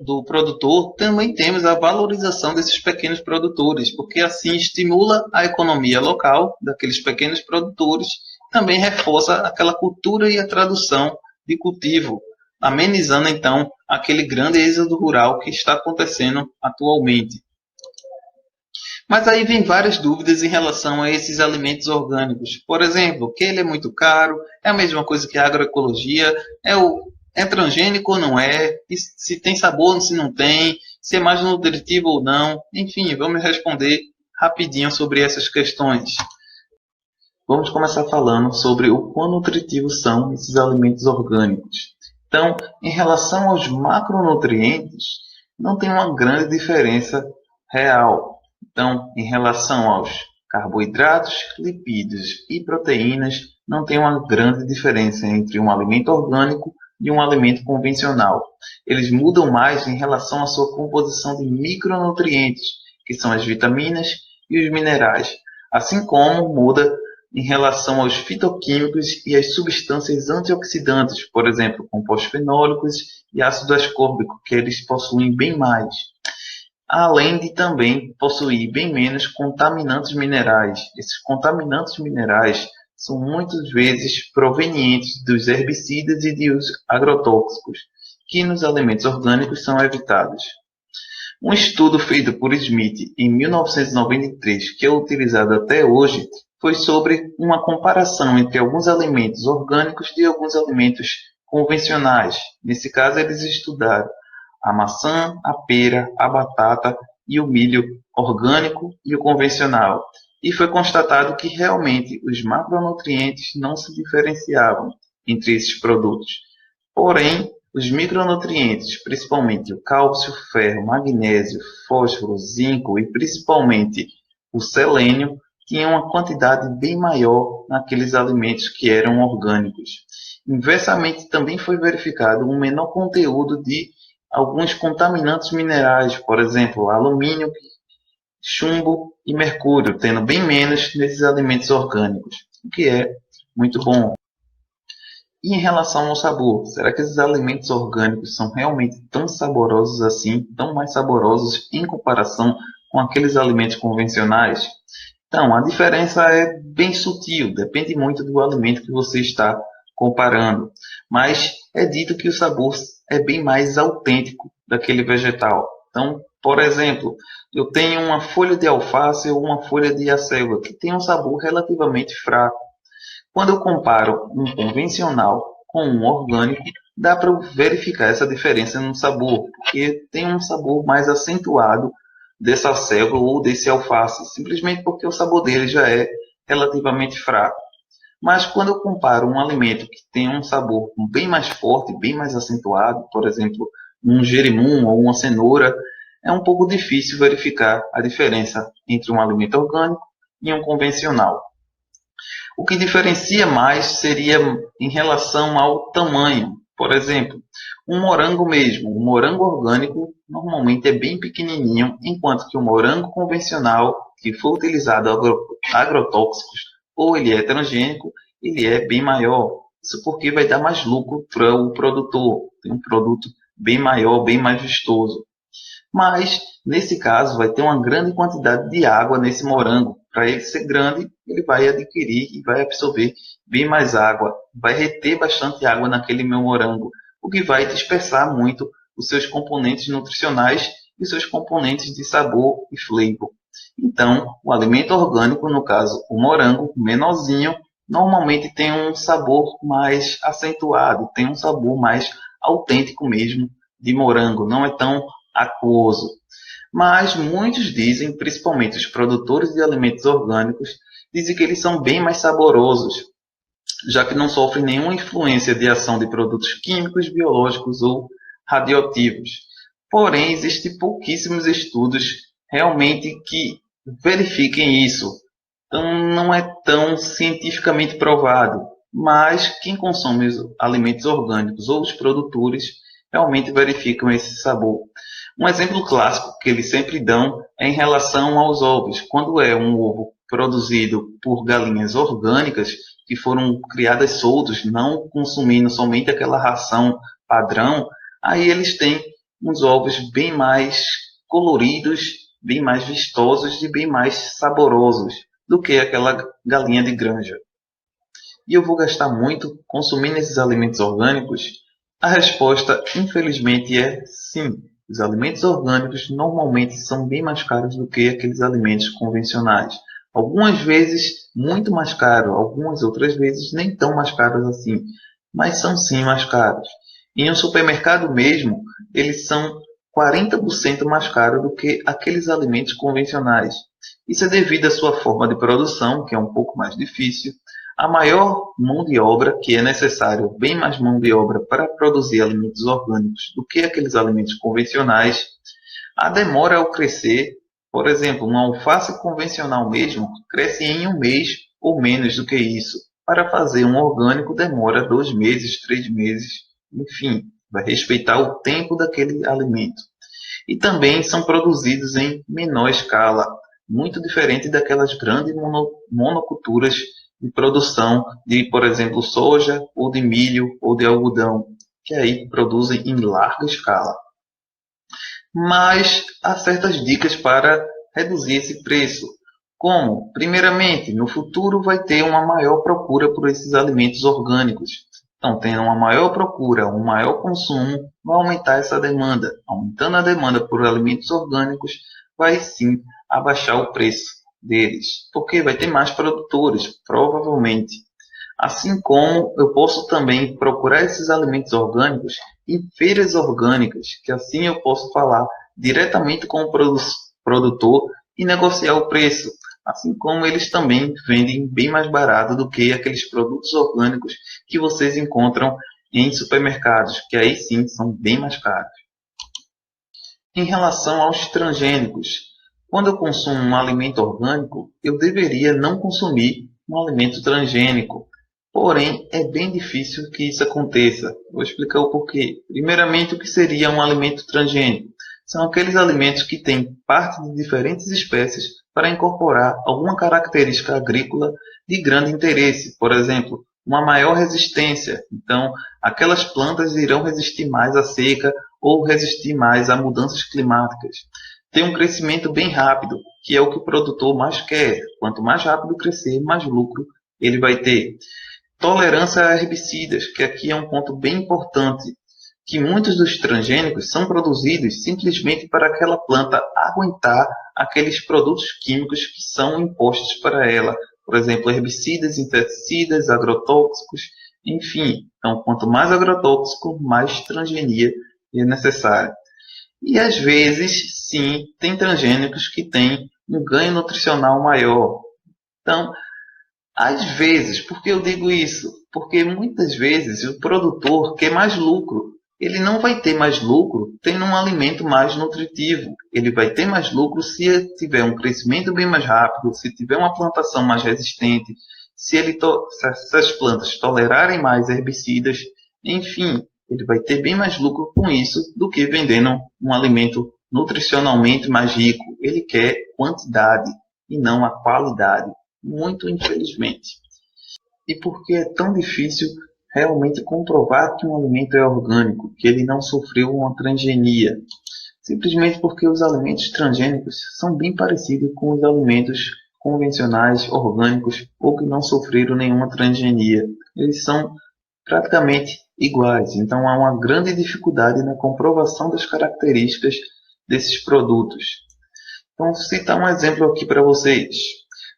do produtor, também temos a valorização desses pequenos produtores, porque assim estimula a economia local daqueles pequenos produtores, também reforça aquela cultura e a tradução de cultivo, amenizando então aquele grande êxodo rural que está acontecendo atualmente. Mas aí vem várias dúvidas em relação a esses alimentos orgânicos. Por exemplo, que ele é muito caro, é a mesma coisa que a agroecologia, é transgênico ou não é, se tem sabor ou se não tem, se é mais nutritivo ou não. Enfim, vamos responder rapidinho sobre essas questões. Vamos começar falando sobre o quão nutritivos são esses alimentos orgânicos. Então, em relação aos macronutrientes, não tem uma grande diferença real. Então, em relação aos carboidratos, lipídios e proteínas, não tem uma grande diferença entre um alimento orgânico e um alimento convencional. Eles mudam mais em relação à sua composição de micronutrientes, que são as vitaminas e os minerais, assim como muda em relação aos fitoquímicos e às substâncias antioxidantes, por exemplo, compostos fenólicos e ácido ascórbico, que eles possuem bem mais, além de também possuir bem menos contaminantes minerais. Esses contaminantes minerais são muitas vezes provenientes dos herbicidas e dos agrotóxicos, que nos alimentos orgânicos são evitados. Um estudo feito por Smith em 1993, que é utilizado até hoje, foi sobre uma comparação entre alguns alimentos orgânicos e alguns alimentos convencionais. Nesse caso, eles estudaram a maçã, a pera, a batata e o milho orgânico e o convencional. E foi constatado que realmente os macronutrientes não se diferenciavam entre esses produtos. Porém, os micronutrientes, principalmente o cálcio, ferro, magnésio, fósforo, zinco e principalmente o selênio, tinham uma quantidade bem maior naqueles alimentos que eram orgânicos. Inversamente, também foi verificado um menor conteúdo de alguns contaminantes minerais, por exemplo, alumínio, chumbo e mercúrio, tendo bem menos nesses alimentos orgânicos, o que é muito bom. E em relação ao sabor, será que esses alimentos orgânicos são realmente tão saborosos assim, tão mais saborosos em comparação com aqueles alimentos convencionais? Então, a diferença é bem sutil, depende muito do alimento que você está comparando, mas é dito que o sabor é bem mais autêntico daquele vegetal. Então, por exemplo, eu tenho uma folha de alface ou uma folha de acelga que tem um sabor relativamente fraco. Quando eu comparo um convencional com um orgânico, dá para verificar essa diferença no sabor, porque tem um sabor mais acentuado dessa acelga ou desse alface, simplesmente porque o sabor dele já é relativamente fraco. Mas quando eu comparo um alimento que tem um sabor bem mais forte, bem mais acentuado, por exemplo, um gerimum ou uma cenoura, é um pouco difícil verificar a diferença entre um alimento orgânico e um convencional. O que diferencia mais seria em relação ao tamanho. Por exemplo, um morango mesmo. Um morango orgânico normalmente é bem pequenininho, enquanto que o morango convencional, que for utilizado agrotóxicos ou ele é transgênico, ele é bem maior. Isso porque vai dar mais lucro para o produtor. Tem um produto bem maior, bem mais vistoso. Mas, nesse caso, vai ter uma grande quantidade de água nesse morango. Para ele ser grande, ele vai adquirir e vai absorver bem mais água. Vai reter bastante água naquele meu morango, o que vai dispersar muito os seus componentes nutricionais e os seus componentes de sabor e flavor. Então, o alimento orgânico, no caso o morango, menorzinho, normalmente tem um sabor mais acentuado, tem um sabor mais autêntico mesmo de morango, não é tão aquoso. Mas muitos dizem, principalmente os produtores de alimentos orgânicos, dizem que eles são bem mais saborosos, já que não sofrem nenhuma influência de ação de produtos químicos, biológicos ou radioativos. Porém, existem pouquíssimos estudos realmente que verifiquem isso. Então, não é tão cientificamente provado. Mas quem consome os alimentos orgânicos ou os produtores realmente verificam esse sabor. Um exemplo clássico que eles sempre dão é em relação aos ovos. Quando é um ovo produzido por galinhas orgânicas, que foram criadas soltos, não consumindo somente aquela ração padrão, aí eles têm uns ovos bem mais coloridos, bem mais vistosos e bem mais saborosos do que aquela galinha de granja. E eu vou gastar muito consumindo esses alimentos orgânicos? A resposta, infelizmente, é sim. Os alimentos orgânicos normalmente são bem mais caros do que aqueles alimentos convencionais. Algumas vezes muito mais caros, algumas outras vezes nem tão mais caros assim, mas são sim mais caros. Em um supermercado mesmo, eles são 40% mais caros do que aqueles alimentos convencionais. Isso é devido à sua forma de produção, que é um pouco mais difícil, a maior mão de obra, que é necessário bem mais mão de obra para produzir alimentos orgânicos do que aqueles alimentos convencionais, a demora ao crescer. Por exemplo, uma alface convencional mesmo cresce em um mês ou menos do que isso. Para fazer um orgânico demora 2 meses, 3 meses, enfim, vai respeitar o tempo daquele alimento. E também são produzidos em menor escala, muito diferente daquelas grandes monoculturas de produção de, por exemplo, soja, ou de milho, ou de algodão, que aí produzem em larga escala. Mas há certas dicas para reduzir esse preço. Como, primeiramente, no futuro vai ter uma maior procura por esses alimentos orgânicos. Então, tendo uma maior procura, um maior consumo, vai aumentar essa demanda. Aumentando a demanda por alimentos orgânicos, vai sim abaixar o preço deles, porque vai ter mais produtores, provavelmente. Assim como eu posso também procurar esses alimentos orgânicos em feiras orgânicas, que assim eu posso falar diretamente com o produtor e negociar o preço. Assim como eles também vendem bem mais barato do que aqueles produtos orgânicos que vocês encontram em supermercados, que aí sim são bem mais caros. Em relação aos transgênicos, quando eu consumo um alimento orgânico, eu deveria não consumir um alimento transgênico. Porém, é bem difícil que isso aconteça. Vou explicar o porquê. Primeiramente, o que seria um alimento transgênico? São aqueles alimentos que têm parte de diferentes espécies para incorporar alguma característica agrícola de grande interesse. Por exemplo, uma maior resistência. Então, aquelas plantas irão resistir mais à seca ou resistir mais a mudanças climáticas. Tem um crescimento bem rápido, que é o que o produtor mais quer. Quanto mais rápido crescer, mais lucro ele vai ter. Tolerância a herbicidas, que aqui é um ponto bem importante, que muitos dos transgênicos são produzidos simplesmente para aquela planta aguentar aqueles produtos químicos que são impostos para ela. Por exemplo, herbicidas, inseticidas, agrotóxicos, enfim. Então, quanto mais agrotóxico, mais transgenia é necessária. E às vezes, sim, tem transgênicos que têm um ganho nutricional maior. Então, às vezes, por que eu digo isso? Porque muitas vezes o produtor quer mais lucro. Ele não vai ter mais lucro tendo um alimento mais nutritivo. Ele vai ter mais lucro se tiver um crescimento bem mais rápido, se tiver uma plantação mais resistente, se essas plantas tolerarem mais herbicidas, enfim, ele vai ter bem mais lucro com isso do que vendendo um alimento nutricionalmente mais rico. Ele quer quantidade e não a qualidade, muito infelizmente. E por que é tão difícil realmente comprovar que um alimento é orgânico, que ele não sofreu uma transgenia? Simplesmente porque os alimentos transgênicos são bem parecidos com os alimentos convencionais, orgânicos, ou que não sofreram nenhuma transgenia. Eles são praticamente iguais, então há uma grande dificuldade na comprovação das características desses produtos. Então, vou citar um exemplo aqui para vocês.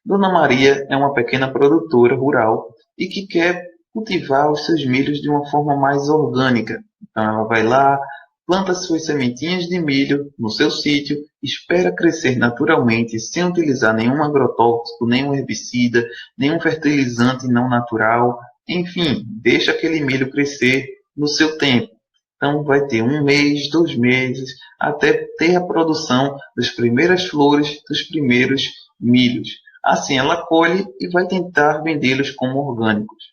Dona Maria é uma pequena produtora rural e que quer cultivar os seus milhos de uma forma mais orgânica. Então ela vai lá, planta suas sementinhas de milho no seu sítio, espera crescer naturalmente, sem utilizar nenhum agrotóxico, nenhum herbicida, nenhum fertilizante não natural. Enfim, deixa aquele milho crescer no seu tempo. Então vai ter 1 mês, 2 meses, até ter a produção das primeiras flores, dos primeiros milhos. Assim ela colhe e vai tentar vendê-los como orgânicos.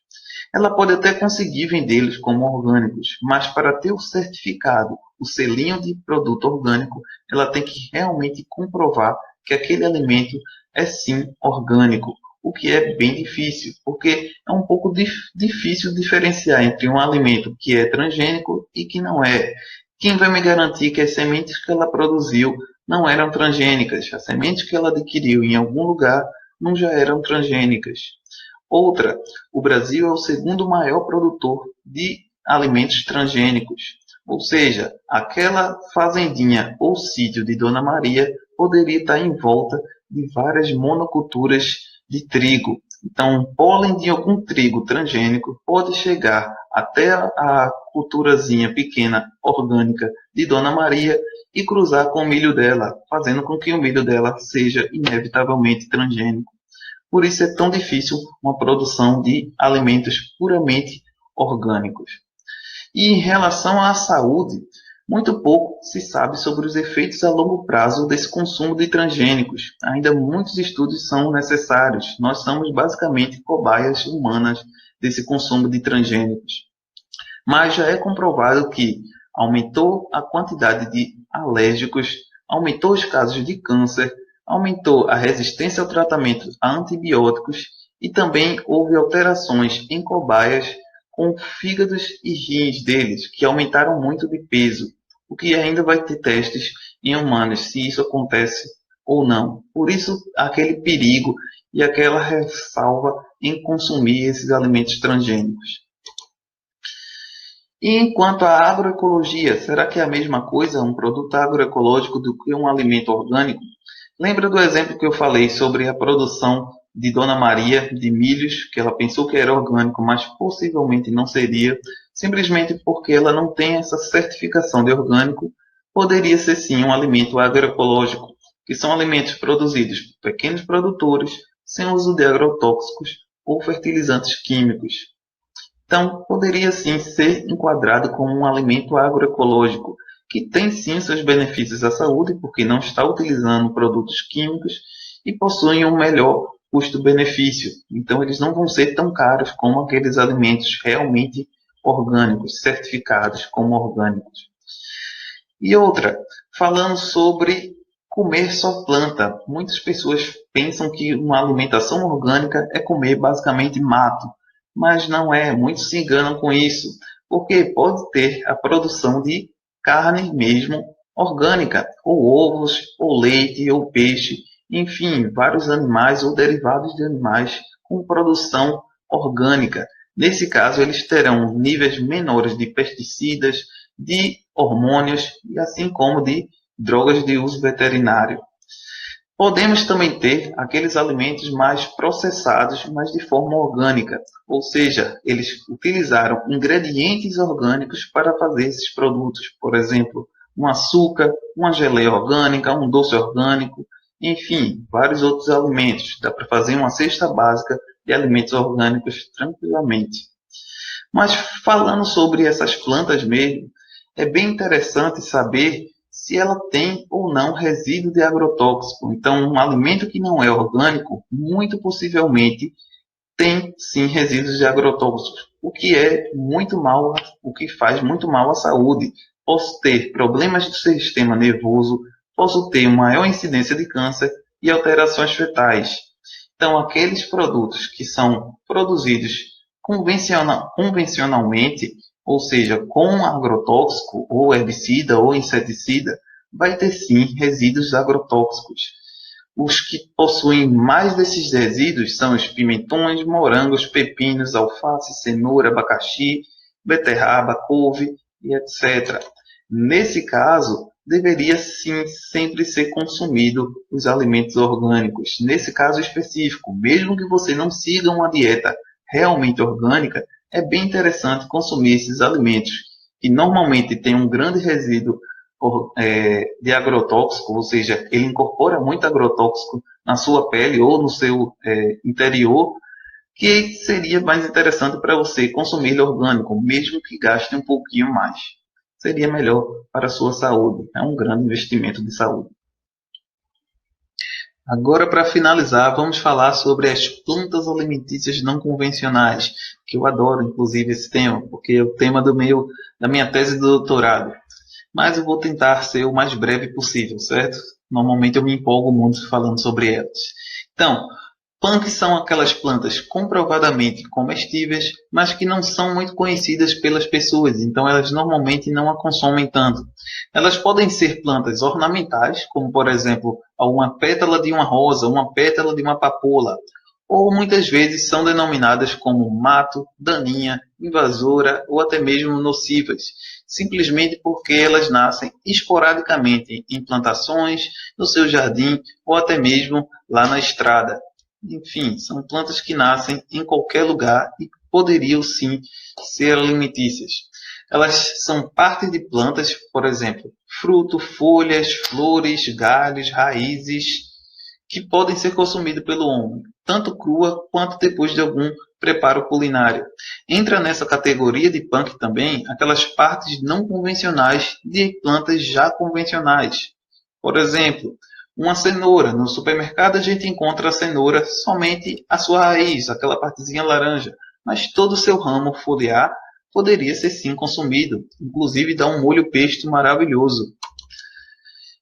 Ela pode até conseguir vendê-los como orgânicos, mas para ter o certificado, o selinho de produto orgânico, ela tem que realmente comprovar que aquele alimento é sim orgânico, o que é bem difícil, porque é um pouco difícil diferenciar entre um alimento que é transgênico e que não é. Quem vai me garantir que as sementes que ela produziu não eram transgênicas? As sementes que ela adquiriu em algum lugar não já eram transgênicas. Outra, o Brasil é o segundo maior produtor de alimentos transgênicos. Ou seja, aquela fazendinha ou sítio de Dona Maria poderia estar em volta de várias monoculturas de trigo. Então, o pólen de algum trigo transgênico pode chegar até a culturazinha pequena orgânica de Dona Maria e cruzar com o milho dela, fazendo com que o milho dela seja inevitavelmente transgênico. Por isso é tão difícil uma produção de alimentos puramente orgânicos. E em relação à saúde, muito pouco se sabe sobre os efeitos a longo prazo desse consumo de transgênicos. Ainda muitos estudos são necessários. Nós somos basicamente cobaias humanas desse consumo de transgênicos. Mas já é comprovado que aumentou a quantidade de alérgicos, aumentou os casos de câncer, aumentou a resistência ao tratamento a antibióticos e também houve alterações em cobaias com fígados e rins deles, que aumentaram muito de peso, o que ainda vai ter testes em humanos, se isso acontece ou não. Por isso, aquele perigo e aquela ressalva em consumir esses alimentos transgênicos. E enquanto à agroecologia, será que é a mesma coisa um produto agroecológico do que um alimento orgânico? Lembra do exemplo que eu falei sobre a produção de Dona Maria de milhos, que ela pensou que era orgânico, mas possivelmente não seria, simplesmente porque ela não tem essa certificação de orgânico, poderia ser sim um alimento agroecológico, que são alimentos produzidos por pequenos produtores, sem uso de agrotóxicos ou fertilizantes químicos. Então, poderia sim ser enquadrado como um alimento agroecológico, que tem sim seus benefícios à saúde, porque não está utilizando produtos químicos e possuem um melhor custo-benefício. Então, eles não vão ser tão caros como aqueles alimentos realmente orgânicos, certificados como orgânicos. E outra, falando sobre comer só planta. Muitas pessoas pensam que uma alimentação orgânica é comer basicamente mato, mas não é. Muitos se enganam com isso, porque pode ter a produção de carne mesmo orgânica, ou ovos, ou leite, ou peixe, enfim, vários animais ou derivados de animais com produção orgânica. Nesse caso, eles terão níveis menores de pesticidas, de hormônios e assim como de drogas de uso veterinário. Podemos também ter aqueles alimentos mais processados, mas de forma orgânica, ou seja, eles utilizaram ingredientes orgânicos para fazer esses produtos, por exemplo, um açúcar, uma geleia orgânica, um doce orgânico, enfim, vários outros alimentos. Dá para fazer uma cesta básica de alimentos orgânicos tranquilamente. Mas falando sobre essas plantas mesmo, é bem interessante saber se ela tem ou não resíduo de agrotóxico. Então, um alimento que não é orgânico, muito possivelmente tem sim resíduos de agrotóxicos, o que é muito mal, o que faz muito mal à saúde. Posso ter problemas do sistema nervoso, posso ter maior incidência de câncer e alterações fetais. Então, aqueles produtos que são produzidos convencionalmente, ou seja, com agrotóxico, ou herbicida, ou inseticida, vai ter sim resíduos agrotóxicos. Os que possuem mais desses resíduos são os pimentões, morangos, pepinos, alface, cenoura, abacaxi, beterraba, couve e etc. Nesse caso, deveria sim sempre ser consumido os alimentos orgânicos. Nesse caso específico, mesmo que você não siga uma dieta realmente orgânica, é bem interessante consumir esses alimentos que normalmente têm um grande resíduo de agrotóxico, ou seja, ele incorpora muito agrotóxico na sua pele ou no seu interior, que seria mais interessante para você consumir orgânico, mesmo que gaste um pouquinho mais. Seria melhor para a sua saúde. É um grande investimento de saúde. Agora, para finalizar, vamos falar sobre as plantas alimentícias não convencionais, que eu adoro, inclusive, esse tema, porque é o tema da minha tese de doutorado. Mas eu vou tentar ser o mais breve possível, certo? Normalmente eu me empolgo muito falando sobre elas. Então, punks são aquelas plantas comprovadamente comestíveis, mas que não são muito conhecidas pelas pessoas, então elas normalmente não a consomem tanto. Elas podem ser plantas ornamentais, como por exemplo, uma pétala de uma rosa, uma pétala de uma papoula, ou muitas vezes são denominadas como mato, daninha, invasora ou até mesmo nocivas, simplesmente porque elas nascem esporadicamente em plantações, no seu jardim ou até mesmo lá na estrada. enfim, são plantas que nascem em qualquer lugar e poderiam sim ser alimentícias. Elas são parte de plantas, por exemplo, fruto, folhas, flores, galhos, raízes, que podem ser consumidas pelo homem, tanto crua quanto depois de algum preparo culinário. Entra nessa categoria de punk também aquelas partes não convencionais de plantas já convencionais. Por exemplo, uma cenoura. No supermercado a gente encontra a cenoura somente a sua raiz, aquela partezinha laranja, mas todo o seu ramo foliar poderia ser sim consumido, inclusive dá um molho pesto maravilhoso.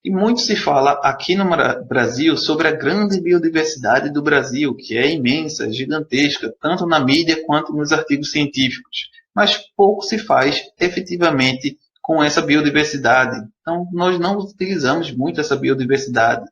E muito se fala aqui no Brasil sobre a grande biodiversidade do Brasil, que é imensa, gigantesca, tanto na mídia quanto nos artigos científicos. Mas pouco se faz efetivamente com essa biodiversidade. Então, nós não utilizamos muito essa biodiversidade.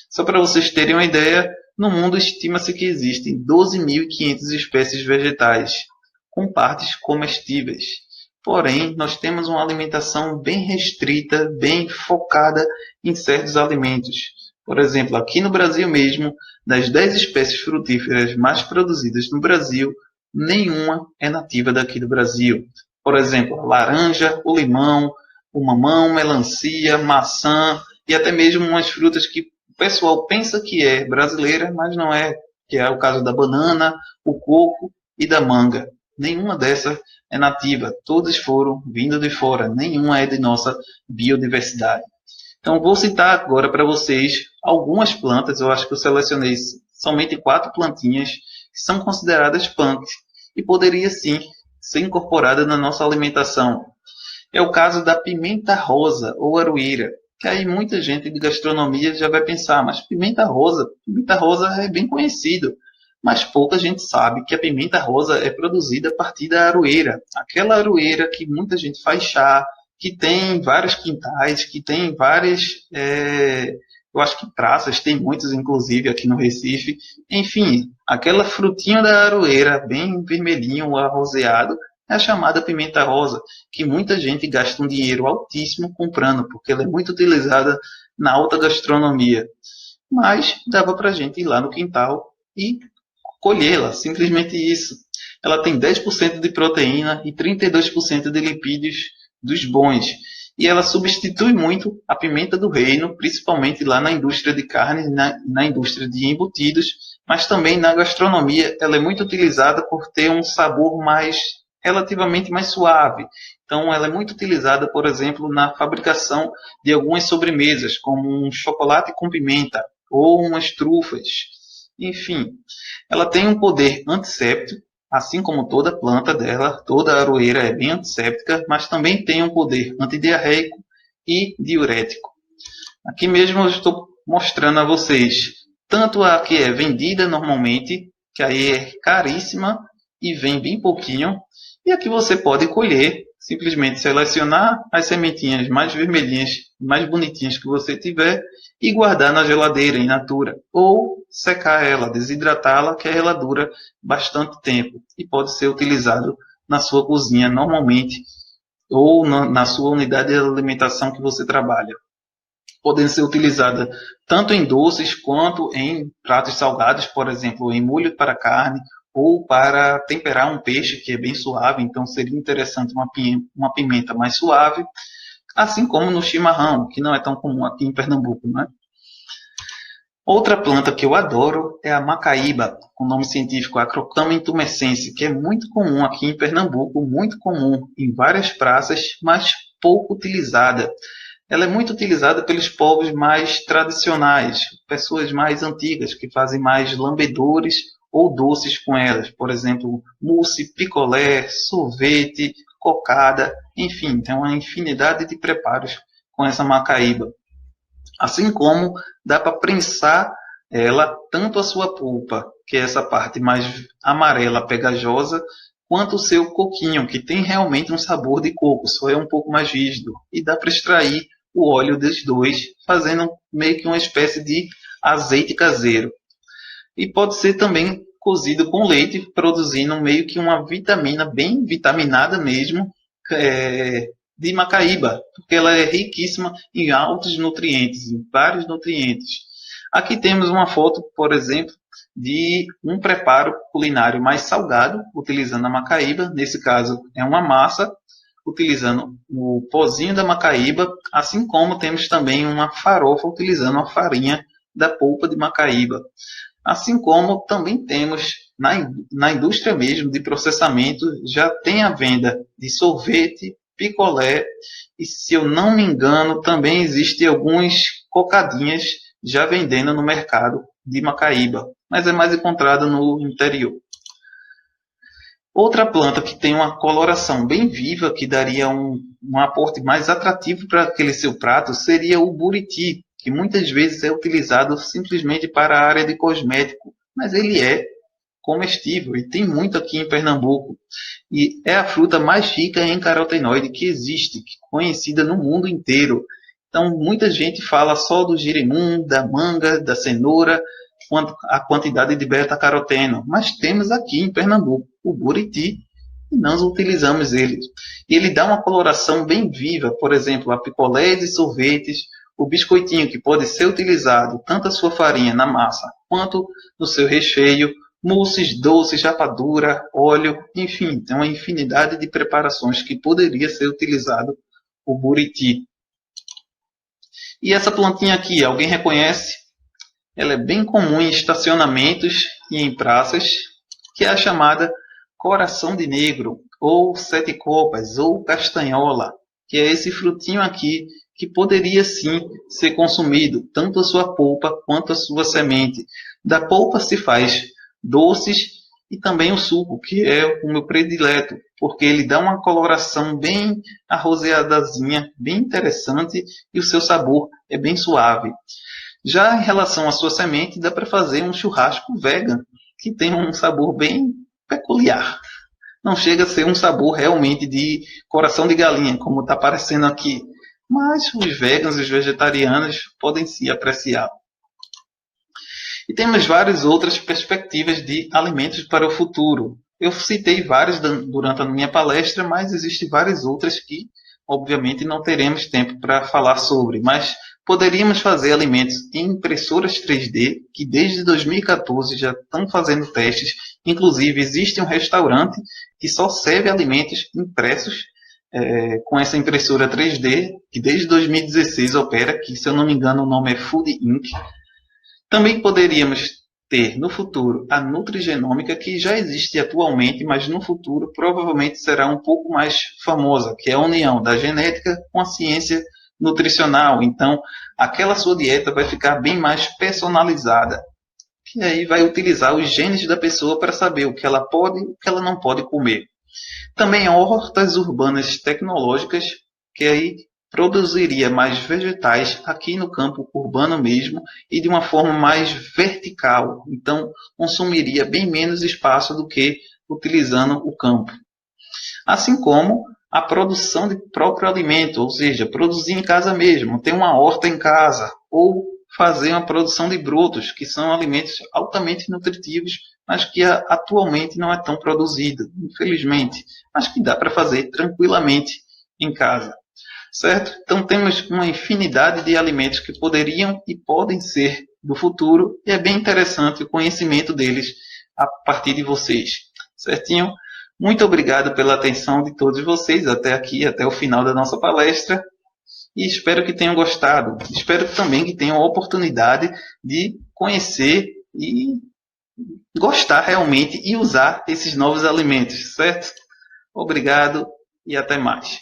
Só para vocês terem uma ideia, no mundo estima-se que existem 12.500 espécies vegetais, com partes comestíveis. Porém, nós temos uma alimentação bem restrita, bem focada em certos alimentos. Por exemplo, aqui no Brasil mesmo, das 10 espécies frutíferas mais produzidas no Brasil, nenhuma é nativa daqui do Brasil. Por exemplo, a laranja, o limão, o mamão, melancia, maçã e até mesmo umas frutas que o pessoal pensa que é brasileira, mas não é, que é o caso da banana, o coco e da manga. Nenhuma dessas é nativa, todas foram vindo de fora, nenhuma é de nossa biodiversidade. Então, vou citar agora para vocês algumas plantas, eu acho que eu selecionei somente 4 plantinhas que são consideradas punks e poderia sim ser incorporada na nossa alimentação. É o caso da pimenta rosa ou aroeira, que aí muita gente de gastronomia já vai pensar, mas pimenta rosa é bem conhecido, mas pouca gente sabe que a pimenta rosa é produzida a partir da aroeira, aquela aroeira que muita gente faz chá, que tem vários quintais, que tem várias, eu acho que praças, tem muitos inclusive aqui no Recife, enfim, aquela frutinha da aroeira, bem vermelhinho, arrozeado, é a chamada pimenta rosa, que muita gente gasta um dinheiro altíssimo comprando, porque ela é muito utilizada na alta gastronomia. Mas dava para a gente ir lá no quintal e colhê-la, simplesmente isso. Ela tem 10% de proteína e 32% de lipídios dos bons. E ela substitui muito a pimenta do reino, principalmente lá na indústria de carne, na indústria de embutidos, mas também na gastronomia. Ela é muito utilizada por ter um sabor relativamente mais suave. Então, ela é muito utilizada, por exemplo, na fabricação de algumas sobremesas, como um chocolate com pimenta ou umas trufas. Enfim, ela tem um poder antisséptico, assim como toda planta dela, toda aroeira é bem antisséptica, mas também tem um poder antidiarreico e diurético. Aqui mesmo eu estou mostrando a vocês tanto a que é vendida normalmente, que aí é caríssima e vem bem pouquinho, e aqui você pode colher, simplesmente selecionar as sementinhas mais vermelhinhas, mais bonitinhas que você tiver e guardar na geladeira in natura, ou secar ela, desidratá-la, que ela dura bastante tempo e pode ser utilizado na sua cozinha normalmente ou na sua unidade de alimentação que você trabalha. Podem ser utilizadas tanto em doces quanto em pratos salgados, por exemplo, em molho para carne ou para temperar um peixe que é bem suave, então seria interessante uma pimenta mais suave, assim como no chimarrão, que não é tão comum aqui em Pernambuco, né? Outra planta que eu adoro é a macaíba, com o nome científico Acrocama intumescens, que é muito comum aqui em Pernambuco, muito comum em várias praças, mas pouco utilizada. Ela é muito utilizada pelos povos mais tradicionais, pessoas mais antigas, que fazem mais lambedores ou doces com elas. Por exemplo, mousse, picolé, sorvete, cocada, enfim, tem uma infinidade de preparos com essa macaíba. Assim como dá para prensar ela, tanto a sua polpa, que é essa parte mais amarela, pegajosa, quanto o seu coquinho, que tem realmente um sabor de coco, só é um pouco mais rígido. E dá para extrair o óleo dos dois, fazendo meio que uma espécie de azeite caseiro. E pode ser também cozido com leite, produzindo meio que uma vitamina, bem vitaminada mesmo, de macaíba, porque ela é riquíssima em altos nutrientes, em vários nutrientes. Aqui temos uma foto, por exemplo, de um preparo culinário mais salgado, utilizando a macaíba. Nesse caso, é uma massa, utilizando o pozinho da macaíba, assim como temos também uma farofa, utilizando a farinha da polpa de macaíba. Assim como também temos na indústria mesmo de processamento, já tem a venda de sorvete, picolé e, se eu não me engano, também existem alguns cocadinhas já vendendo no mercado de Macaíba, mas é mais encontrada no interior. Outra planta que tem uma coloração bem viva, que daria um aporte mais atrativo para aquele seu prato, seria o buriti, que muitas vezes é utilizado simplesmente para a área de cosmético, mas ele é comestível e tem muito aqui em Pernambuco. E é a fruta mais rica em carotenoide que existe, conhecida no mundo inteiro. Então, muita gente fala só do girimum, da manga, da cenoura, a quantidade de beta-caroteno, mas temos aqui em Pernambuco o buriti e nós utilizamos ele. E ele dá uma coloração bem viva, por exemplo, a picolés e sorvetes, o biscoitinho que pode ser utilizado tanto a sua farinha na massa quanto no seu recheio, mousses, doces, rapadura, óleo, enfim, tem uma infinidade de preparações que poderia ser utilizado o buriti. E essa plantinha aqui, alguém reconhece? Ela é bem comum em estacionamentos e em praças, que é a chamada coração de negro, ou sete copas, ou castanhola, que é esse frutinho aqui que poderia sim ser consumido, tanto a sua polpa quanto a sua semente. Da polpa se faz doces e também o suco, que é o meu predileto, porque ele dá uma coloração bem arrozeadazinha, bem interessante, e o seu sabor é bem suave. Já em relação à sua semente, dá para fazer um churrasco vegan, que tem um sabor bem peculiar. Não chega a ser um sabor realmente de coração de galinha, como está aparecendo aqui, mas os veganos e os vegetarianos podem se apreciar. E temos várias outras perspectivas de alimentos para o futuro. Eu citei várias durante a minha palestra, mas existem várias outras que, obviamente, não teremos tempo para falar sobre. Mas poderíamos fazer alimentos em impressoras 3D, que desde 2014 já estão fazendo testes. Inclusive, existe um restaurante que só serve alimentos impressos com essa impressora 3D, que desde 2016 opera, que, se eu não me engano, o nome é Food Inc. Também poderíamos ter no futuro a nutrigenômica, que já existe atualmente, mas no futuro provavelmente será um pouco mais famosa, que é a união da genética com a ciência nutricional. Então, aquela sua dieta vai ficar bem mais personalizada. E aí vai utilizar os genes da pessoa para saber o que ela pode e o que ela não pode comer. Também hortas urbanas tecnológicas, que aí produziria mais vegetais aqui no campo urbano mesmo e de uma forma mais vertical. Então, consumiria bem menos espaço do que utilizando o campo. Assim como a produção de próprio alimento, ou seja, produzir em casa mesmo, ter uma horta em casa, ou fazer uma produção de brotos, que são alimentos altamente nutritivos, mas que atualmente não é tão produzido, infelizmente, mas que dá para fazer tranquilamente em casa. Certo? Então temos uma infinidade de alimentos que poderiam e podem ser do futuro, e é bem interessante o conhecimento deles a partir de vocês. Certinho? Muito obrigado pela atenção de todos vocês até aqui, até o final da nossa palestra, e espero que tenham gostado. Espero também que tenham a oportunidade de conhecer e gostar realmente e usar esses novos alimentos, certo? Obrigado e até mais.